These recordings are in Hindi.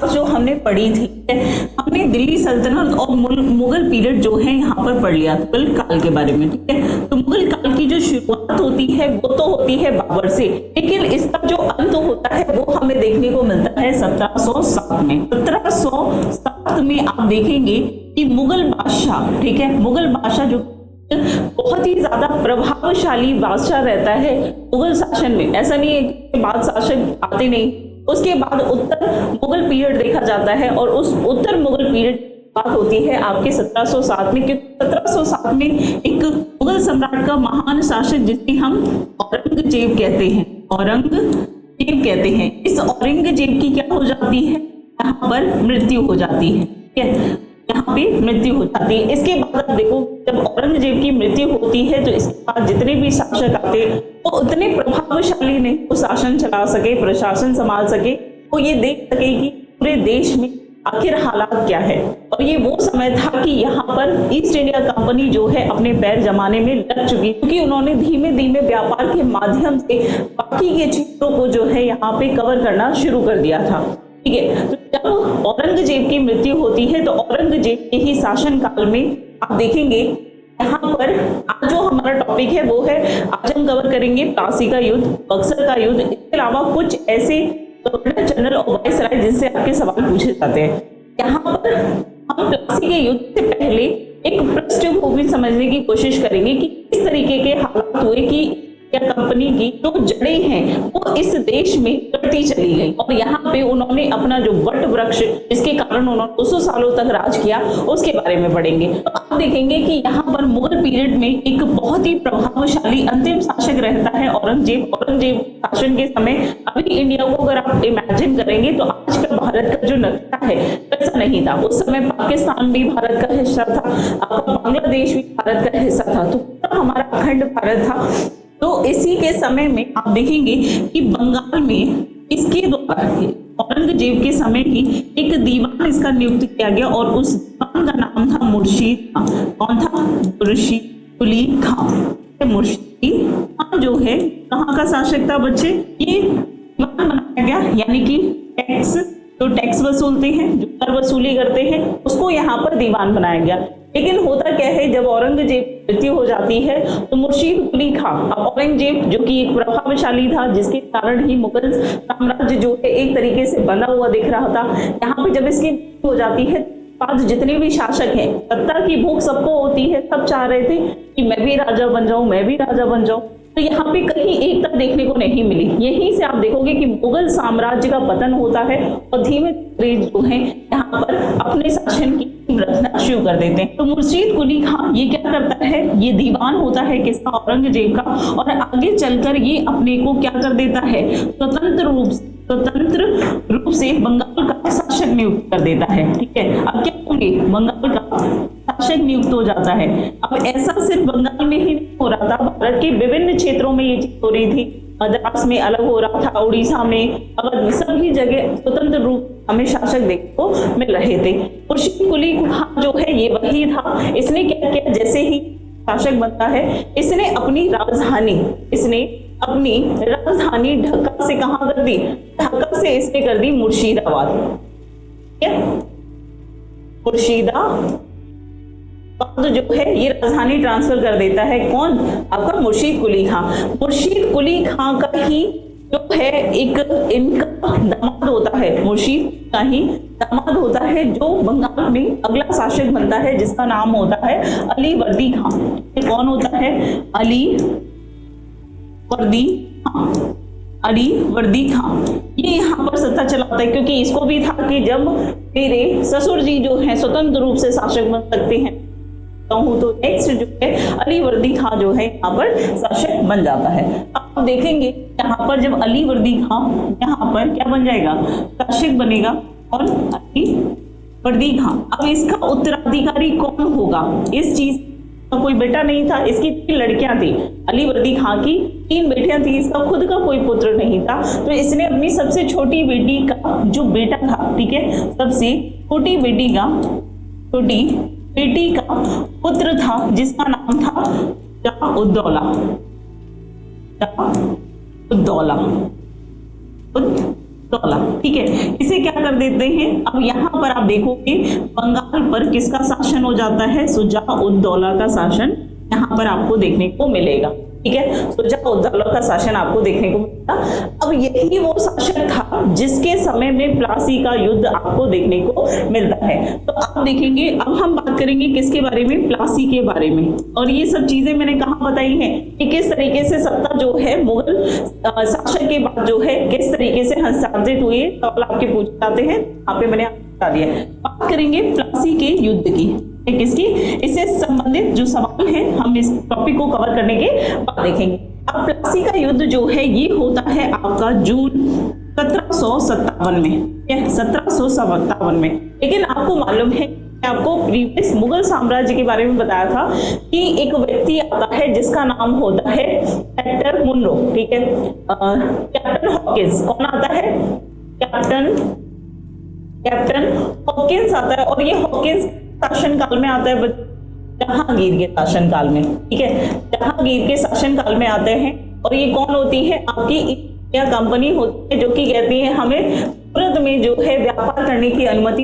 क्लास जो हमने पढ़ी थी, हमने दिल्ली सल्तनत और मुगल पीरियड जो है यहाँ पर पढ़ लिया, मुगल काल के बारे में, ठीक है। तो मुगल काल की जो शुरुआत होती है वो तो होती है बाबर से, लेकिन इसका जो अंत होता है वो हमें देखने को मिलता है 1707 में। 1707 में आप देखेंगे कि मुगल बादशाह, ठीक है, मुगल बादशाह जो बहुत ही ज्यादा प्रभावशाली बादशाह रहता है मुगल शासन में। ऐसा नहीं है कि बाद शासक आते नहीं, उसके बाद उत्तर मुगल पीरियड देखा जाता है और उस उत्तर मुगल पीरियड बात होती है आपके 1707 में, क्योंकि 1707 में एक मुगल सम्राट का महान शासक जिसे हम औरंगजेब कहते हैं, औरंगजेब कहते हैं। इस औरंगजेब की क्या हो जाती है, यहाँ पर मृत्यु हो जाती है, ठीक है, यहाँ पे मृत्यु हो जाती है। इसके बाद आप देखो जब औरंगजेब की मृत्यु होती है तो इसके बाद जितने भी शासक आते वो उतने प्रभावशाली नहीं वो शासन चला सके, प्रशासन संभाल सके, वो ये देख सके कि पूरे देश में आखिर हालात क्या है। और ये वो समय था कि यहाँ पर ईस्ट इंडिया कंपनी जो है अपने पैर जमाने में लग चुकी, क्योंकि उन्होंने धीमे धीमे व्यापार के माध्यम से बाकी के क्षेत्रों को जो है यहाँ पे कवर करना शुरू कर दिया था, ठीक है। तो जब औरंगजेब की मृत्यु होती है तो औरंगजेब के ही शासन काल में आप देखेंगे यहाँ पर आज जो हमारा टॉपिक है वो है, आज हम कवर करेंगे प्लासी का युद्ध, बक्सर का युद्ध, इसके अलावा कुछ ऐसे गवर्नर जनरल और वायसराय जिनसे आपके सवाल पूछे जाते हैं। यहाँ पर हम प्लासी के युद्ध से पहले एक पृष्ठभूमि समझने की कोशिश करेंगे कि किस तरीके के हालात हुए कि या कंपनी की जो जड़ें हैं वो इस देश में बढ़ती चली गई और यहाँ पे उन्होंने अपना जो वट वृक्ष जिसके कारण उन्होंने 200 सालों तक राज किया उसके बारे में पढ़ेंगे। तो आप देखेंगे कि यहाँ पर मुगल पीरियड में एक बहुत ही प्रभावशाली अंतिम शासक रहता है औरंगजेब। औरंगजेब शासन के समय अभी इंडिया को अगर आप इमेजिन करेंगे तो आज का भारत का जो नक्शा है वैसा नहीं था। उस समय पाकिस्तान भी भारत का हिस्सा था, आपका बांग्लादेश भी भारत का हिस्सा था, तो पूरा हमारा अखंड भारत था। तो इसी के समय में आप देखेंगे कि बंगाल में इसके द्वारा औरंगजेब के समय ही एक दीवान इसका नियुक्त किया गया और उस दीवान का नाम था मुर्शीद खां। कौन था? मुर्शीद कुली खां। मुर्शीद खां जो है कहाँ का शासक था बच्चे? ये दीवान बनाया गया, यानी कि टैक्स जो टैक्स वसूलते हैं, जो कर वसूली करते हैं, उसको यहाँ पर दीवान बनाया गया। लेकिन होता क्या है, जब औरंगजेब मृत्यु हो जाती है तो मुर्शीद कुली खां, अब औरंगजेब जो कि एक प्रभावशाली था जिसके कारण ही मुगल साम्राज्य जो है एक तरीके से बना हुआ दिख रहा था, यहाँ पे जब इसकी मृत्यु हो जाती है आज जितने भी शासक हैं, सत्ता की भूख सबको होती है, सब चाह रहे थे कि मैं भी राजा बन जाऊं, मैं भी राजा बन जाऊं, तो यहाँ पे कहीं एकता देखने को नहीं मिली। यहीं से आप देखोगे कि मुगल साम्राज्य का पतन होता है और धीमे धीरे जो है यहाँ पर अपने शासन की रचना शुरू कर देते हैं। तो मुर्शीद कुली खां ये क्या करता है, ये दीवान होता है किसका? औरंगजेब का, और आगे चलकर ये अपने को क्या कर देता है, स्वतंत्र रूप से बंगाल का शासक नियुक्त कर देता है, ठीक है। अब क्या होंगे, बंगाल का शासक नियुक्त हो जाता है। अब ऐसा सिर्फ बंगाल में ही नहीं हो रहा था, भारत के विभिन्न क्षेत्रों में ये चीज हो रही थी। मद्रास में अलग हो रहा था, उड़ीसा में, अवध, सभी जगह स्वतंत्र रूप हमें शासक देखने को मिल रहे थे। मुर्शीद कुली खां जो है ये वही था। इसने क्या किया, जैसे ही शासक बनता है इसने अपनी राजधानी ढाका से कहाँ कर दी, ढाका से इसने कर दी मुर्शिदाबाद। मुर्शिदाबाद जो है ये राजधानी ट्रांसफर कर देता है। कौन? आपका मुर्शीद कुली खां। मुर्शीद कुली खां का ही जो है एक इनका दामाद होता है, मुर्शीद का ही दामाद होता है जो बंगाल में अगला शासक बनता है जिसका नाम होता है अली वर्दी खां। ये कौन होता है? अली वर्दी खां। ये यहाँ पर सत्ता चलाता है क्योंकि इसको भी था कि जब मेरे ससुर जी जो है स्वतंत्र रूप से शासक बन सकते हैं तो नेक्स्ट जो है अली वर्दी खां जो है यहाँ पर शासक बन जाता है। आप देखेंगे यहाँ पर जब अली वर्दी खां यहाँ पर क्या बन जाएगा, शासक बनेगा, और अली वर्दी खां। अब इसका उत्तराधिकारी कौन होगा? इस चीज का कोई बेटा नहीं था, इसकी 3 लड़कियां थी। अली वर्दी खां की 3 बेटियां थी, इसका खुद का कोई पुत्र नहीं था, तो इसने अपनी सबसे छोटी बेटी का जो बेटा था, ठीक है, सबसे छोटी बेटी का पुत्र था जिसका नाम था शाह-उद-दौला। दौला, ठीक है। इसे क्या कर देते हैं, अब यहाँ पर आप देखोगे बंगाल पर किसका शासन हो जाता है, शुजा-उद-दौला का शासन यहाँ पर आपको देखने को मिलेगा, ठीक है। शुजा-उद-दौला का शासन आपको देखने को मिलेगा। अब यही वो शासन था जिसके समय में प्लासी का युद्ध आपको देखने को मिलता है। तो आप देखेंगे, अब हम बात करेंगे किसके बारे में, प्लासी के बारे में। और ये सब चीजें मैंने कहाँ बताई हैं कि किस तरीके से सत्ता जो है मुगल शासन के बाद जो है किस तरीके से हस्तांतरित हुए, सवाल आपके पूछे जाते हैं, यहाँ पे मैंने आपको बता दिया। बात करेंगे प्लासी के युद्ध की, किसकी, इससे संबंधित जो सवाल है हम इस टॉपिक को कवर करने के बाद देखेंगे। अब प्लासी का युद्ध जो है ये होता है आपका जून 1757 में, 1757 में। लेकिन आपको मालूम है, आपको प्रीवियस मुगल साम्राज्य के बारे में बताया था कि एक व्यक्ति आता है जिसका नाम होता है कैप्टन मुनरो, ठीक है। कैप्टन हॉकिंस, कौन आता है, कैप्टन हॉकिंस आता है। और ये हॉकिंस शासन काल में आता है जहांगीर के शासन काल में, ठीक है, जहांगीर के शासन काल में आते हैं। और ये कौन होती है, आपकी इंडिया कंपनी होती है, जो कि कहती है हमें भारत में जो है व्यापार करने की अनुमति,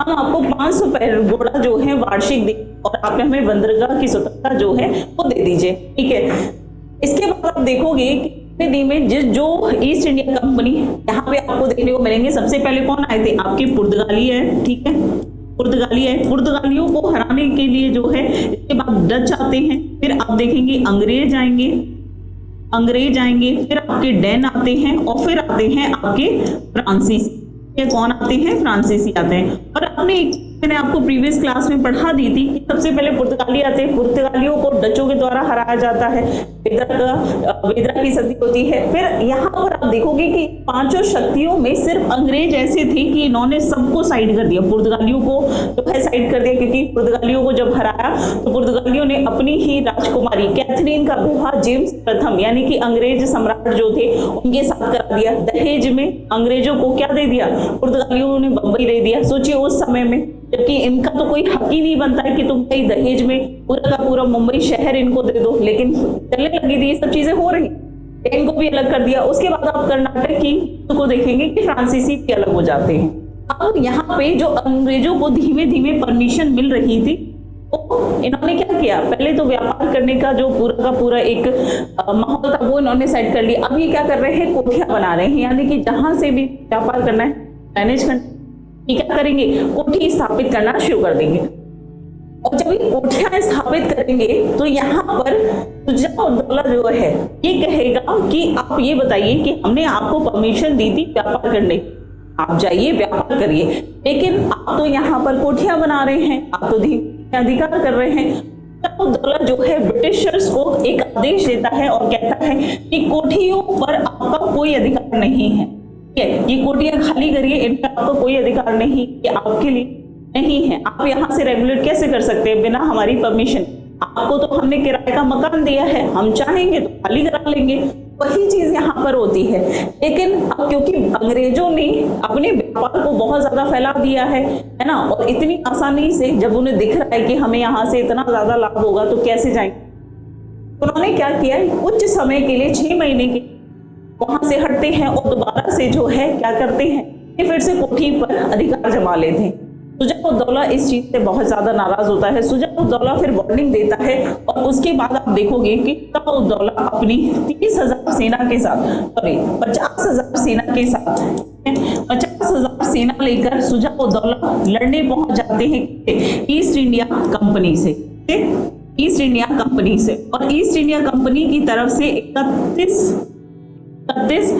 हम आपको 500 पैगोडा जो है वार्षिक दे और आप हमें बंदरगाह की स्वतंत्रता जो है वो दे दीजिए, ठीक है। इसके बाद आप देखोगे कि में जो ईस्ट इंडिया कंपनी यहाँ पे आपको देखने को मिलेंगे। सबसे पहले कौन आए थे, आपके पुर्तगाली है, ठीक है, पुर्तगाली है। पुर्तगालियों को हराने के लिए जो है इसके बाद डच आते हैं, फिर आप देखेंगे अंग्रेज आएंगे, फिर आपके डैन आते हैं और फिर आते हैं आपके फ्रांसीसी। ये कौन आते हैं, फ्रांसीसी आते हैं। और मैंने आपको प्रीवियस क्लास में पढ़ा दी थी कि सबसे पहले पुर्तगाली आते हैं, पुर्तगालियों को डचों के द्वारा हराया जाता है, वेदरा की सदी होती है। फिर यहाँ पर आप देखोगे कि पांचों शक्तियों में सिर्फ अंग्रेज ऐसे थे कि इन्होंने सबको साइड कर दिया, पुर्तगालियों को जो है साइड कर दिया, क्योंकि पुर्तगालियों को जब हराया तो पुर्तगालियों ने अपनी ही राजकुमारी कैथरीन का विवाह जेम्स प्रथम यानी कि अंग्रेज सम्राट जो थे उनके साथ करा दिया। दहेज में अंग्रेजों को क्या दे दिया, पुर्तगालियों ने बम्बई दे दिया। सोचिए उस समय में, जबकि इनका तो कोई हक ही नहीं बनता है कि तुम कहीं दहेज में पूरा का पूरा मुंबई शहर इनको दे दो, लेकिन चलने लगी थी, ये सब चीजें हो रही, इनको भी अलग कर दिया। उसके बाद आप कर्नाटक की को देखेंगे कि फ्रांसीसी भी अलग हो जाते हैं। अब यहाँ पे जो अंग्रेजों को धीमे धीमे परमिशन मिल रही थी, तो इन्होंने क्या किया, पहले तो व्यापार करने का जो पूरा का पूरा एक माहौल था वो इन्होंने सेट कर लिया। अब ये क्या कर रहे हैं, कोठियां बना रहे हैं, यानी कि जहां से भी व्यापार करना है, मैनेज करना, ये क्या करेंगे, कोठी स्थापित करना शुरू कर देंगे। और जब ये कोठियां स्थापित करेंगे तो यहाँ पर शुजा-उद-दौला जो है ये कहेगा कि आप ये बताइए कि हमने आपको परमिशन दी थी व्यापार करने, आप जाइए व्यापार करिए, लेकिन आप तो यहाँ पर कोठियां बना रहे हैं, आप तो अधिकार कर रहे हैं। शुजा-उद-दौला जो है ब्रिटिशर्स को एक आदेश देता है और कहता है कि कोठियों पर आपका कोई अधिकार नहीं है, ये कोठियां खाली करिए, इन पर आपको कोई अधिकार नहीं, ये आपके लिए नहीं है। आप यहाँ से रेगुलेट कैसे कर सकते हैं बिना हमारी परमिशन, आपको तो हमने किराए का मकान दिया है, हम चाहेंगे तो खाली करा लेंगे। वही चीज यहाँ पर होती है। लेकिन अब क्योंकि अंग्रेजों ने अपने व्यापार को बहुत ज्यादा फैला दिया है ना, और इतनी आसानी से जब उन्हें दिख रहा है कि हमें यहाँ से इतना ज्यादा लाभ होगा तो कैसे जाएंगे, उन्होंने क्या किया, कुछ समय के लिए 6 महीने के वहां से हटते हैं और दोबारा से जो है क्या करते हैं, फिर से कोठी पर अधिकार जमा लेते हैं। शुजा-उद-दौला इस चीज से बहुत ज्यादा नाराज होता है। शुजा-उद-दौला फिर वार्निंग देता है और उसके बाद आप देखोगे कि शुजा-उद-दौला अपनी 30,000 सेना के साथ, सॉरी 50,000 सेना के साथ, 50,000 सेना लेकर शुजा-उद-दौला लड़ने पहुंच जाते हैं ईस्ट इंडिया कंपनी से, ईस्ट इंडिया कंपनी से। और ईस्ट इंडिया कंपनी की तरफ से 31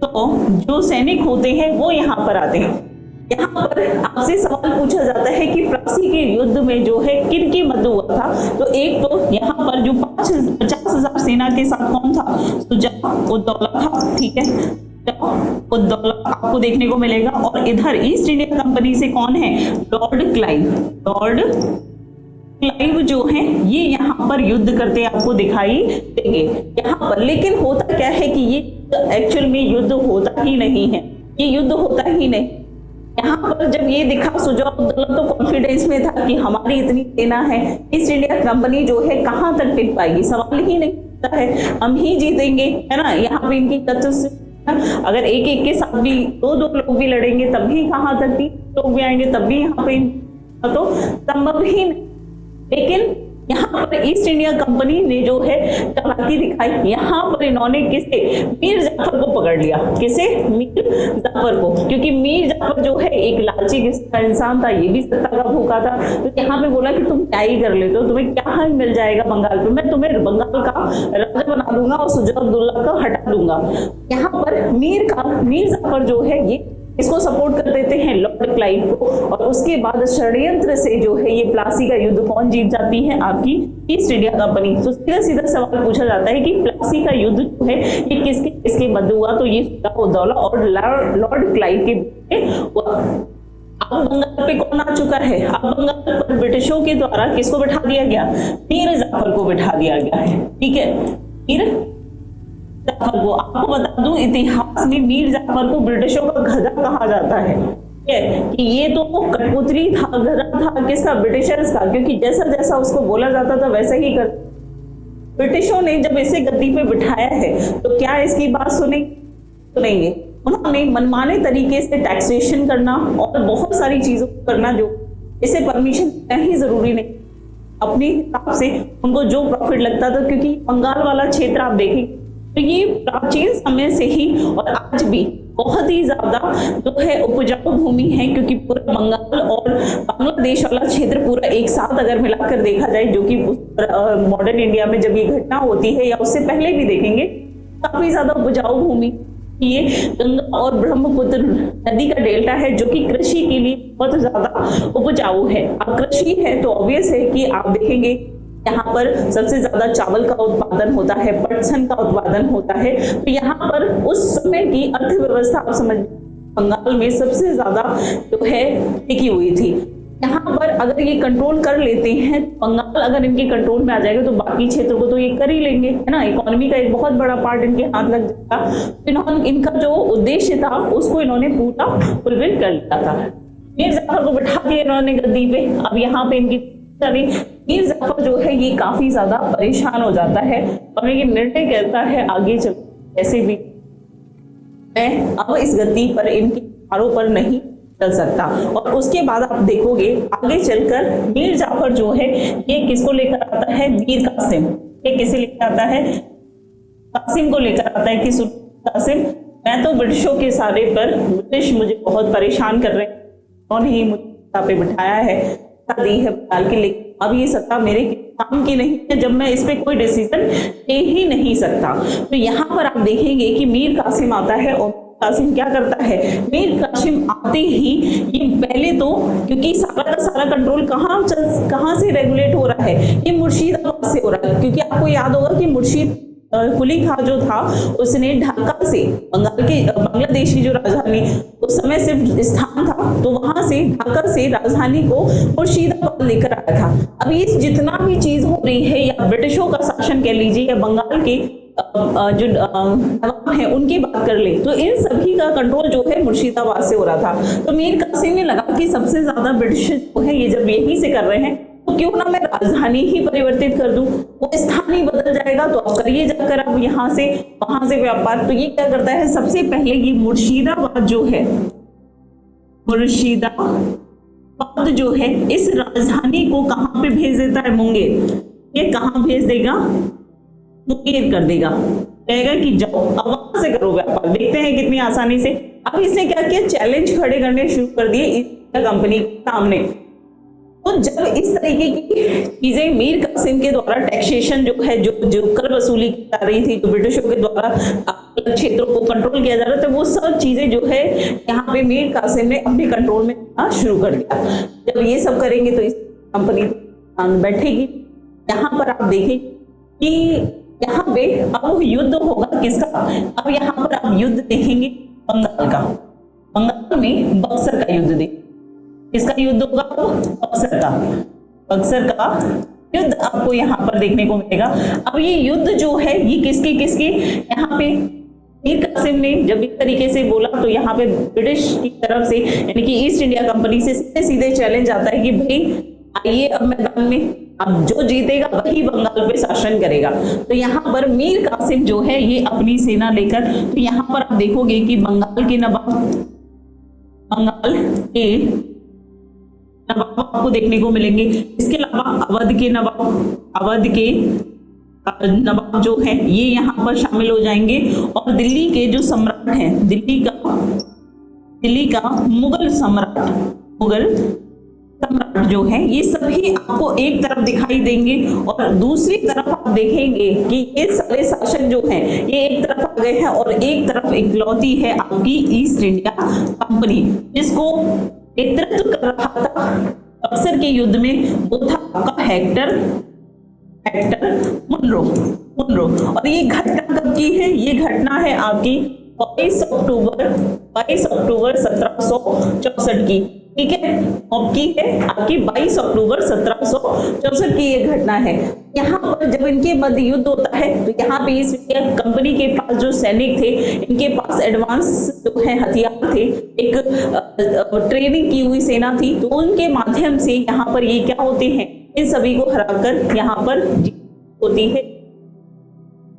तो जो सैनिक होते हैं वो यहाँ पर आते हैं। यहाँ पर आपसे सवाल पूछा जाता है कि प्लासी के युद्ध में जो है किन की मदद हुआ था, तो एक तो यहाँ पर जो 50,000 सेना के साथ कौन था, शुजा-उद-दौला था, ठीक है, शुजा-उद-दौला आपको देखने को मिलेगा। और इधर ईस्ट इंडिया कंपनी से कौन है, लॉर्ड क्लाइव जो है ये यहाँ पर युद्ध करते आपको दिखाई देंगे यहाँ पर। लेकिन होता क्या है कि ये एक्चुअल में युद्ध होता ही नहीं है, ये युद्ध होता ही नहीं। यहाँ पर जब ये दिखा शुजा-उद-दौला तो कॉन्फिडेंस में था कि हमारी इतनी सेना है, ईस्ट इंडिया कंपनी जो है कहाँ तक टिक पाएगी, सवाल ही नहीं होता है, हम ही जीतेंगे, है ना। यहाँ पे इनकी अगर एक एक के साथ भी दो दो लोग भी लड़ेंगे तब भी कहाँ तक 3 लोग भी आएंगे तब भी यहाँ पे तो संभव ही नहीं। लेकिन यहाँ पर ईस्ट इंडिया कंपनी ने जो है चालाकी दिखाई, यहाँ पर इन्होंने किसे, मीर जाफर को पकड़ लिया। किसे? मीर जाफर को, क्योंकि मीर जाफर जो है एक लालची किस्म का इंसान था, ये भी सत्ता का भूखा था। तो यहाँ पे बोला कि तुम क्या ही कर लेते हो, तुम्हें क्या मिल जाएगा बंगाल पे, मैं तुम्हें बंगाल का राजा बना दूंगा और सुजाउद्दौला को हटा दूंगा। यहाँ पर मीर जाफर जो है ये इसको सपोर्ट कर देते हैं लॉर्ड क्लाइव को, और उसके बाद षड्यंत्र से जो है ये प्लासी का युद्ध कौन जीत जाती है? आपकी ईस्ट इंडिया कंपनी। तो सीधा सीधा सवाल पूछा जाता है कि प्लासी का युद्ध जो है ये किसके किसके मध्य हुआ? तो ये सुजाउद्दौला और लॉर्ड क्लाइव के बीच हुआ। अब बंगाल पे कौन आ चुका है? अब बंगाल पर ब्रिटिशों के द्वारा किसको बिठा दिया गया? मीर जाफर को बिठा दिया गया है। ठीक है, मीर जाफर को, आपको बता दूं इतिहास में मीर जाफर को ब्रिटिशों का गधा कहा जाता है कि ये तो कठपुतली था, गधा था किसका? ब्रिटिशर्स का, क्योंकि जैसा जैसा उसको बोला जाता था वैसा ही कर। ब्रिटिशों ने जब इसे गद्दी पे बिठाया है तो क्या इसकी बात सुनेंगे? उन्होंने मनमाने तरीके से टैक्सेशन करना और बहुत सारी चीजों को करना जो इसे परमिशन देना ही जरूरी नहीं, अपने हिसाब से उनको जो प्रॉफिट लगता था। क्योंकि बंगाल वाला क्षेत्र आप देखें तो ये प्राचीन समय से ही और आज भी बहुत ही ज्यादा जो है उपजाऊ भूमि है, क्योंकि पूरा बंगाल और बांग्लादेश वाला क्षेत्र पूरा एक साथ अगर मिलाकर देखा जाए, जो कि मॉडर्न इंडिया में जब ये घटना होती है या उससे पहले भी देखेंगे, काफी ज्यादा उपजाऊ भूमि ये गंगा और ब्रह्मपुत्र नदी का डेल्टा है, जो कि कृषि के लिए बहुत ज्यादा उपजाऊ है। अब कृषि है तो ऑब्वियस है कि आप देखेंगे यहाँ पर सबसे ज्यादा चावल का उत्पादन होता है, पटसन का उत्पादन होता है। तो यहाँ पर उस समय की अर्थव्यवस्था आप समझ, बंगाल में सबसे ज्यादा जो है टिकी हुई थी। यहाँ पर अगर ये कंट्रोल कर लेते हैं, बंगाल अगर इनके कंट्रोल में आ जाएगा तो बाकी क्षेत्रों को तो ये कर ही लेंगे, है ना। इकोनॉमी का एक बहुत बड़ा पार्ट इनके हाथ लग जाएगा। इन्होंने इनका जो उद्देश्य था उसको इन्होंने पूरा फुलफिल कर लिया था। मीर जाफर को बिठा दिया इन्होंने गद्दी पे। अब यहाँ पे इनकी मीर जाफर जो है ये काफी ज्यादा परेशान हो जाता है और ये निर्णय करता है आगे चल कैसे भी मैं अब इस गद्दी पर इनके हारों पर नहीं चल सकता। और उसके बाद आप देखोगे आगे चलकर मीर जाफर जो है ये किसको लेकर आता है? मीर कासिम। ये किसे लेकर आता है? कासिम को लेकर आता है कि कासिम, मैं तो ब्रिटिशों के सारे पर, ब्रिटिश मुझे बहुत परेशान कर रहे हैं, उन्होंने ही मुझे सत्ता पे बिठाया है, दी है बंगाल की, लेकिन अब ये सत्ता मेरे काम की नहीं है जब मैं इस पे कोई डिसीजन ले ही नहीं सकता। तो यहाँ पर आप देखेंगे कि मीर कासिम आता है और कासिम क्या करता है? मीर कासिम आते ही ये पहले तो, क्योंकि सारा का सारा कंट्रोल कहाँ से रेगुलेट हो रहा है? ये मुर्शिदाबाद से हो रहा है। क्योंकि आपको याद होगा कि मुर्शिद कुली खां जो था उसने ढाका से, बंगाल की बांग्लादेश की जो राजधानी उस समय सिर्फ स्थान था, तो वहां से ढाका से राजधानी को मुर्शिदाबाद लेकर आया था। अब ये जितना भी चीज हो रही है या ब्रिटिशों का शासन कह लीजिए या बंगाल के जो नवाब है उनकी बात कर ले, तो इन सभी का कंट्रोल जो है मुर्शिदाबाद से हो रहा था। तो मीर कासिम ने लगा कि सबसे ज्यादा ब्रिटिश जो है ये जब यहीं से कर रहे हैं तो क्यों ना मैं राजधानी ही परिवर्तित कर दूं, वो स्थान ही बदल जाएगा। तो अब करिए जाकर अब यहाँ से वहां से व्यापार। तो ये क्या करता है? सबसे पहले ये मुर्शिदाबाद जो है, मुर्शिदाबाद जो है इस राजधानी को कहां पे भेज देता है? मुंगेर। ये कहां भेज देगा? मुंगेर कर देगा, कहेगा कि जाओ अब वहां से करो व्यापार। देखते हैं कितनी आसानी से। अब इसने क्या किया? चैलेंज खड़े करने शुरू कर दिए ईस्ट कंपनी के सामने। तो जब इस तरीके की चीजें मीर कासिम के द्वारा टैक्सेशन जो है, जो कर वसूली की जा रही थी, जो ब्रिटिशों के द्वारा क्षेत्रों को कंट्रोल किया जा रहा था, वो सब चीजें जो है यहाँ पे मीर कासिम ने अपने कंट्रोल में शुरू कर दिया। जब ये सब करेंगे तो इस कंपनी बैठेगी। यहाँ पर आप देखें कि यहाँ पे अब युद्ध होगा किसका? अब यहाँ पर आप युद्ध देखेंगे बंगाल का। बंगाल में बक्सर का युद्ध देखेंगे। किसका युद्ध होगा? बक्सर का। बक्सर का युद्ध आपको यहाँ पर देखने को मिलेगा। अब ये युद्ध जो है ये किसके यहाँ पे मीर कासिम ने जब इस तरीके से बोला तो यहाँ पे ब्रिटिश की तरफ से यानी कि ईस्ट इंडिया कंपनी से सीधे सीधे चैलेंज आता है कि भाई आइए अब मैदान में, अब जो जीतेगा वही बंगाल पे शासन करेगा। तो यहाँ पर मीर कासिम जो है ये अपनी सेना लेकर, तो यहाँ पर आप देखोगे कि बंगाल के नवाब आपको देखने को मिलेंगे। इसके अलावा अवध के नवाब जो है ये यहाँ पर शामिल हो जाएंगे, और दिल्ली के जो सम्राट हैं, दिल्ली का मुगल सम्राट जो है ये सभी आपको एक तरफ दिखाई देंगे, और दूसरी तरफ आप देखेंगे कि ये सारे शासक जो हैं ये एक तरफ आ गए हैं, और एक तरफ इकलौती है आपकी ईस्ट इंडिया कंपनी, जिसको नेतृत्व कर रहा था बक्सर के युद्ध में, वो था आपका हेक्टर मुनरो। और ये घटना कब की है? ये घटना है आपकी 22 अक्टूबर 1764 की, ठीक है। अब की है आपकी 22 अक्टूबर 1764 की ये घटना है। यहाँ पर जब इनके मध्य युद्ध होता है तो यहाँ पे इस कंपनी के पास जो सैनिक थे, इनके पास एडवांस जो है हथियार थे, एक ट्रेनिंग की हुई सेना थी, तो उनके माध्यम से यहाँ पर ये क्या होते हैं, इन सभी को हराकर यहाँ पर होती है।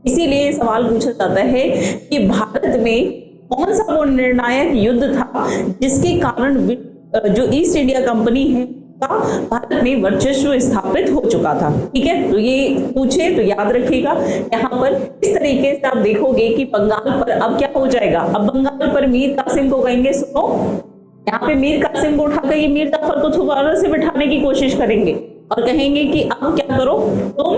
इसीलिए सवाल पूछा जाता है कि भारत में कौन सा वो निर्णायक युद्ध था जिसके कारण जो ईस्ट इंडिया कंपनी है का भारत में वर्चस्व स्थापित हो चुका था, ठीक है। तो ये पूछे तो याद रखिएगा। यहाँ पर इस तरीके से आप देखोगे कि बंगाल पर अब क्या हो जाएगा, अब बंगाल पर मीर कासिम को कहेंगे, सुनो यहाँ पे मीर कासिम को उठाकर ये मीर जाफर को दोबारा से बिठाने की कोशिश करेंगे और कहेंगे कि अब क्या करो, तुम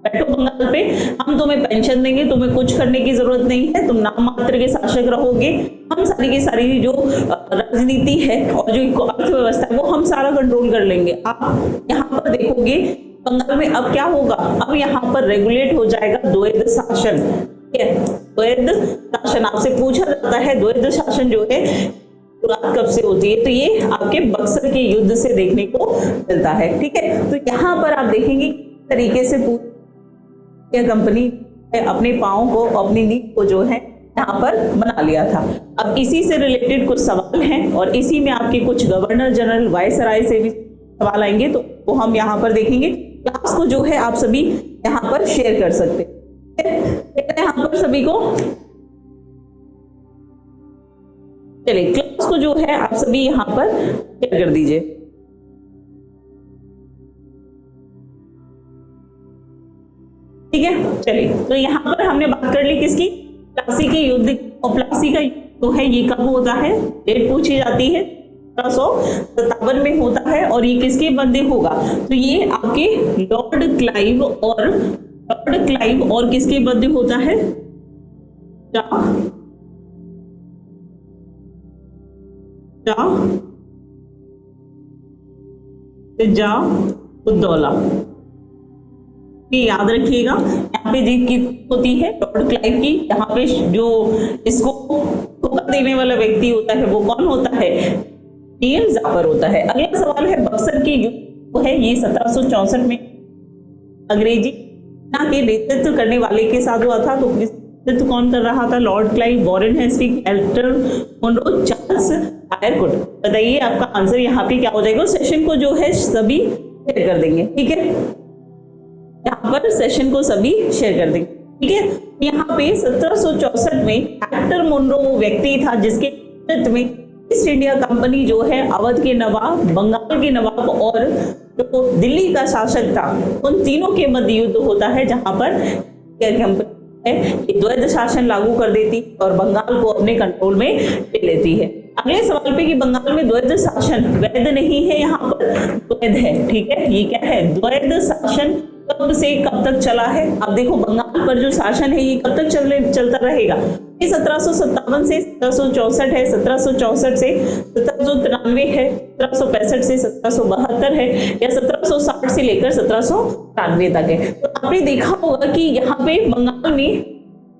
बैठो बंगाल पे, हम तुम्हें पेंशन देंगे, तुम्हें कुछ करने की जरूरत नहीं है, तुम नाम मात्र के शासक रहोगे, हम सारी की सारी जो राजनीति है और जो अर्थव्यवस्था है वो हम सारा कंट्रोल कर लेंगे। आप यहाँ पर देखोगे बंगाल में अब क्या होगा, अब यहाँ पर रेगुलेट हो जाएगा द्वैध शासन, ठीक है। द्वैध शासन आपसे पूछा जाता है, द्वैध शासन जो है शुरुआत कब से होती है, तो ये आपके बक्सर के युद्ध से देखने को मिलता है, ठीक है। तो यहाँ पर आप देखेंगे तरीके से यह कंपनी अपने पांव को, अपनी नींव को जो है यहाँ पर बना लिया था। अब इसी से रिलेटेड कुछ सवाल हैं और इसी में आपके कुछ गवर्नर जनरल, वायसराय से भी सवाल आएंगे, तो वो हम यहाँ पर देखेंगे। क्लास को जो है आप सभी यहाँ पर शेयर कर सकते हैं, यहाँ पर सभी को चलिए क्लास को जो है आप सभी यहाँ पर शेयर कर दीजिए। ठीक है, चलिए तो यहाँ पर हमने बात कर ली किसकी, प्लासी के युद्ध। और प्लासी का तो है ये कब होता है, डेट पूछी जाती है 1757 में होता है, और ये किसके मध्य होगा, तो ये आपके लॉर्ड क्लाइव और किसके मध्य होता है, उद्दौला, याद रखिएगा। यहाँ पे जीत की होती है लॉर्ड क्लाइव की, यहाँ पे जो इसको धोखा देने वाला व्यक्ति होता है वो कौन होता है, मीर जाफर होता है। अगला सवाल है बक्सर के युद्ध है, ये 1764 में अंग्रेजी के नेतृत्व करने वाले के साथ हुआ था। तो नेतृत्व कौन कर रहा था, लॉर्ड क्लाइव, वॉरेन हेस्टिंग्स, एल्टर मुनरो, चार्ल्स आयरकुट। बताइए आपका आंसर यहाँ पे क्या हो जाएगा। सेशन को जो है सभी शेयर कर देंगे, ठीक है, यहाँ पर सेशन को सभी शेयर कर देंगे, ठीक है। यहाँ पे 1764 में एल्टर मुनरो वो व्यक्ति था जिसके नेतृत्व में ईस्ट इंडिया कंपनी जो है अवध के नवाब, बंगाल के नवाब और जो दिल्ली का शासक था, उन तीनों के मध्य युद्ध होता है, जहां पर कंपनी द्वैध शासन लागू कर देती और बंगाल को अपने कंट्रोल में ले लेती है। अगले सवाल पे कि बंगाल में द्वैध शासन वैध नहीं है, यहाँ पर द्वैध है, ठीक है। ये क्या है, द्वैध शासन कब से कब तक चला है। अब देखो बंगाल पर जो शासन है ये कब तक चलता रहेगा, ये 1757 से 1764 है, 1764 से 1793 है, 1765 से 1772 है, या 1760 से लेकर 1793 तक है। तो आपने देखा होगा कि यहाँ पे बंगाल में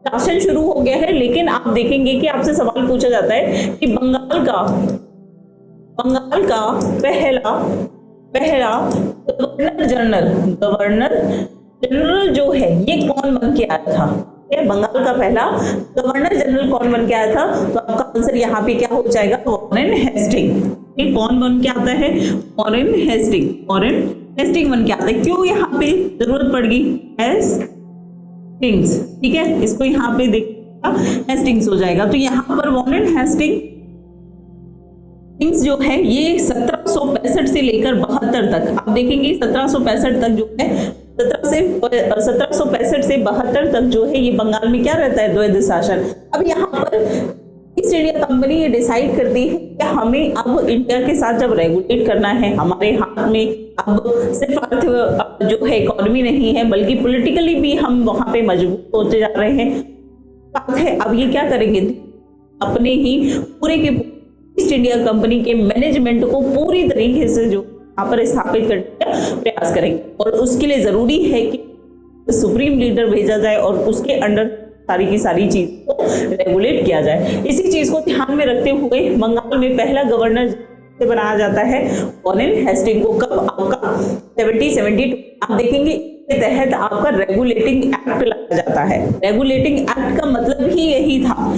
शासन शुरू हो गया है, लेकिन आप देखेंगे कि आपसे सवाल पूछा जाता है कि बंगाल का पहला गवर्नर जनरल जो है ये कौन बन के आया था, बंगाल का पहला गवर्नर जनरल कौन बन के आया था, तो आपका आंसर यहाँ पे क्या हो जाएगा, वॉरेन हेस्टिंग। कौन बन के आता है, वॉरेन हेस्टिंग। हेस्टिंग बन के आता है। क्यों यहाँ पे जरूरत पड़ गई, हेस्टिंग्स, ठीक है, इसको यहाँ पे देखिएगा हेस्टिंग्स हो जाएगा। तो यहाँ पर वॉरेन हेस्टिंग्स जो है ये 1765 से लेकर 72 तक, आप देखेंगे 1765 तक जो है 1765 से 72 तक जो है ये बंगाल में क्या रहता है, द्वैध शासन। अब यहाँ पर ईस्ट इंडिया कंपनी ये डिसाइड करती है कि हमें अब इंडिया के साथ जब रेगुलेट करना है, हमारे हाथ में अब सिर्फ अर्थ जो है इकोनॉमी नहीं है बल्कि पॉलिटिकली भी हम वहां पे मजबूत होते जा रहे हैं, बात है अब ये क्या करेंगे, अपने ही पूरे के ईस्ट इंडिया कंपनी के मैनेजमेंट को पूरी तरीके से जो यहाँ पर स्थापित करने का प्रयास करेंगे। और उसके लिए जरूरी है कि सुप्रीम लीडर भेजा जाए और उसके अंडर सारी की सारी चीज को रेगुलेट किया जाए। इसी चीज को ध्यान में रखते हुए बंगाल में पहला गवर्नर से बनाया जाता है वॉरेन हेस्टिंग को। कब, आपका 1772 आप देखेंगे के तहत आपका रेगुलेटिंग एक्ट लाया जाता है। रेगुलेटिंग एक्ट का मतलब ही यही था,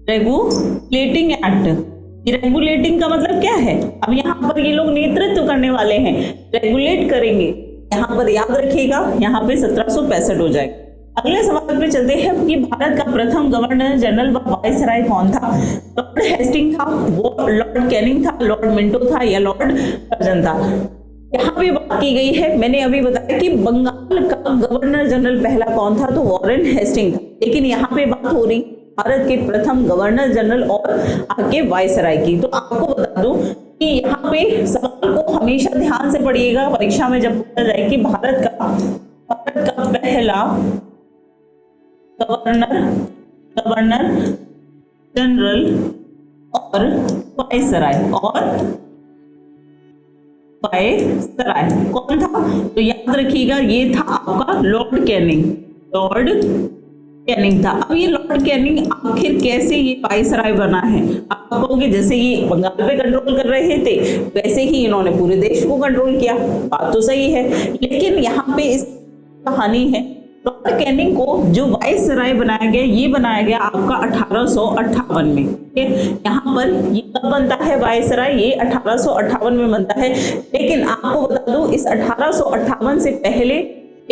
रेगुलेटिंग एक्ट। रेगुलेटिंग का मतलब क्या है, अब यहाँ पर ये लोग नेतृत्व करने वाले हैं, रेगुलेट करेंगे। यहाँ पर याद रखिएगा, यहाँ पे 1765 हो जाएगा। अगले सवाल पे चलते हैं कि भारत का प्रथम गवर्नर जनरल व वायसराय कौन था। लॉर्ड हेस्टिंग था, वो लॉर्ड कैनिंग था, लॉर्ड मिंटो था या लॉर्ड कर्जन था। यहाँ पे बात की गई है, मैंने अभी बताया कि बंगाल का गवर्नर जनरल पहला कौन था, तो वॉरेन हेस्टिंग था। लेकिन यहाँ पे बात हो रही भारत के प्रथम गवर्नर जनरल और आगे वायसराय की। तो आपको बता दूं कि यहाँ पे सवाल को हमेशा ध्यान से पढ़िएगा परीक्षा में जब पूछा जाए कि भारत का पहला गवर्नर जनरल और वायसराय कौन था, तो याद रखिएगा ये था आपका लॉर्ड कैनिंग था। अब ये लॉर्ड कैनिंग आखिर कैसे ये वायसराय बना है, आप कहोगे जैसे ये बंगाल पे कंट्रोल कर रहे थे वैसे ही इन्होंने पूरे देश को कंट्रोल किया, बात तो सही है। लेकिन यहाँ पे इस कहानी है, लॉर्ड कैनिंग को जो वायसराय बनाया गया, ये बनाया गया आपका 1858 में। यहाँ पर ये कब बनता है वायसराय, ये 1858 में बनता है। लेकिन आपको बता दूं इस 1858 से पहले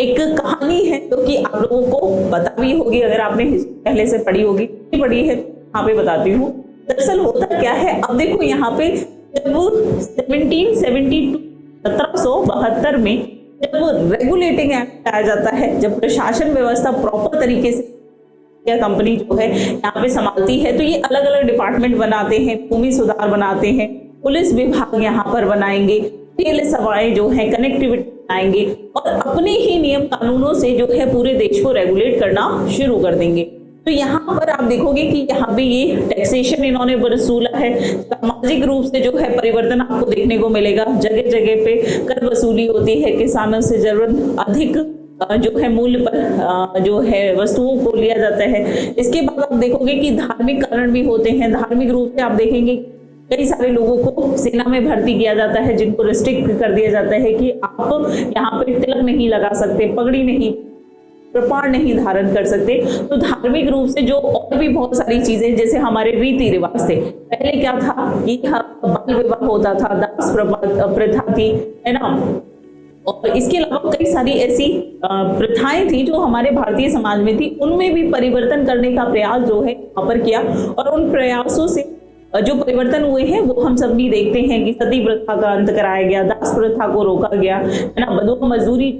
एक कहानी है जो कि आप लोगों को पता भी होगी, अगर आपने पहले से पढ़ी होगी, पढ़ी है यहाँ पे बताती हूँ। दरअसल होता क्या है, अब देखो यहाँ पे जब 1772 में जब रेगुलेटिंग एक्ट लाया जाता है, जब प्रशासन व्यवस्था प्रॉपर तरीके से या कंपनी जो है यहाँ पे संभालती है, तो ये अलग अलग डिपार्टमेंट बनाते हैं, भूमि सुधार बनाते हैं, पुलिस विभाग यहाँ पर बनाएंगे, रेल सेवाएं जो है कनेक्टिविटी बनाएंगे और अपने ही नियम कानूनों से जो है पूरे देश को रेगुलेट करना शुरू कर देंगे। तो यहाँ पर आप देखोगे कि यहाँ पे ये टैक्सेशन इन्होंने वसूला है, सामाजिक रूप से जो है परिवर्तन आपको देखने को मिलेगा, जगह जगह पे कर वसूली होती है, किसानों से जरूरत अधिक जो है मूल्य पर जो है वस्तुओं को लिया जाता है। इसके बाद आप देखोगे कि धार्मिक कारण भी होते हैं, धार्मिक रूप से आप देखेंगे कई सारे लोगों को सेना में भर्ती किया जाता है, जिनको रिस्ट्रिक्ट कर दिया जाता है कि आप यहाँ पे तिलक नहीं लगा सकते, पगड़ी नहीं, कृपाण नहीं धारण कर सकते। तो धार्मिक रूप से जो और भी बहुत सारी चीजें, जैसे हमारे रीति रिवाज थे, पहले क्या था कि बाल विवाह होता था, दास प्रथा थी, है ना, और इसके अलावा कई सारी ऐसी प्रथाएं थी जो हमारे भारतीय समाज में थी, उनमें भी परिवर्तन करने का प्रयास जो है यहाँ पर किया। और उन प्रयासों से जो परिवर्तन हुए हैं वो हम सब भी देखते हैं कि सती प्रथा का अंत कराया गया, दास प्रथा को रोका गया, है ना, बंधुआ मजदूरी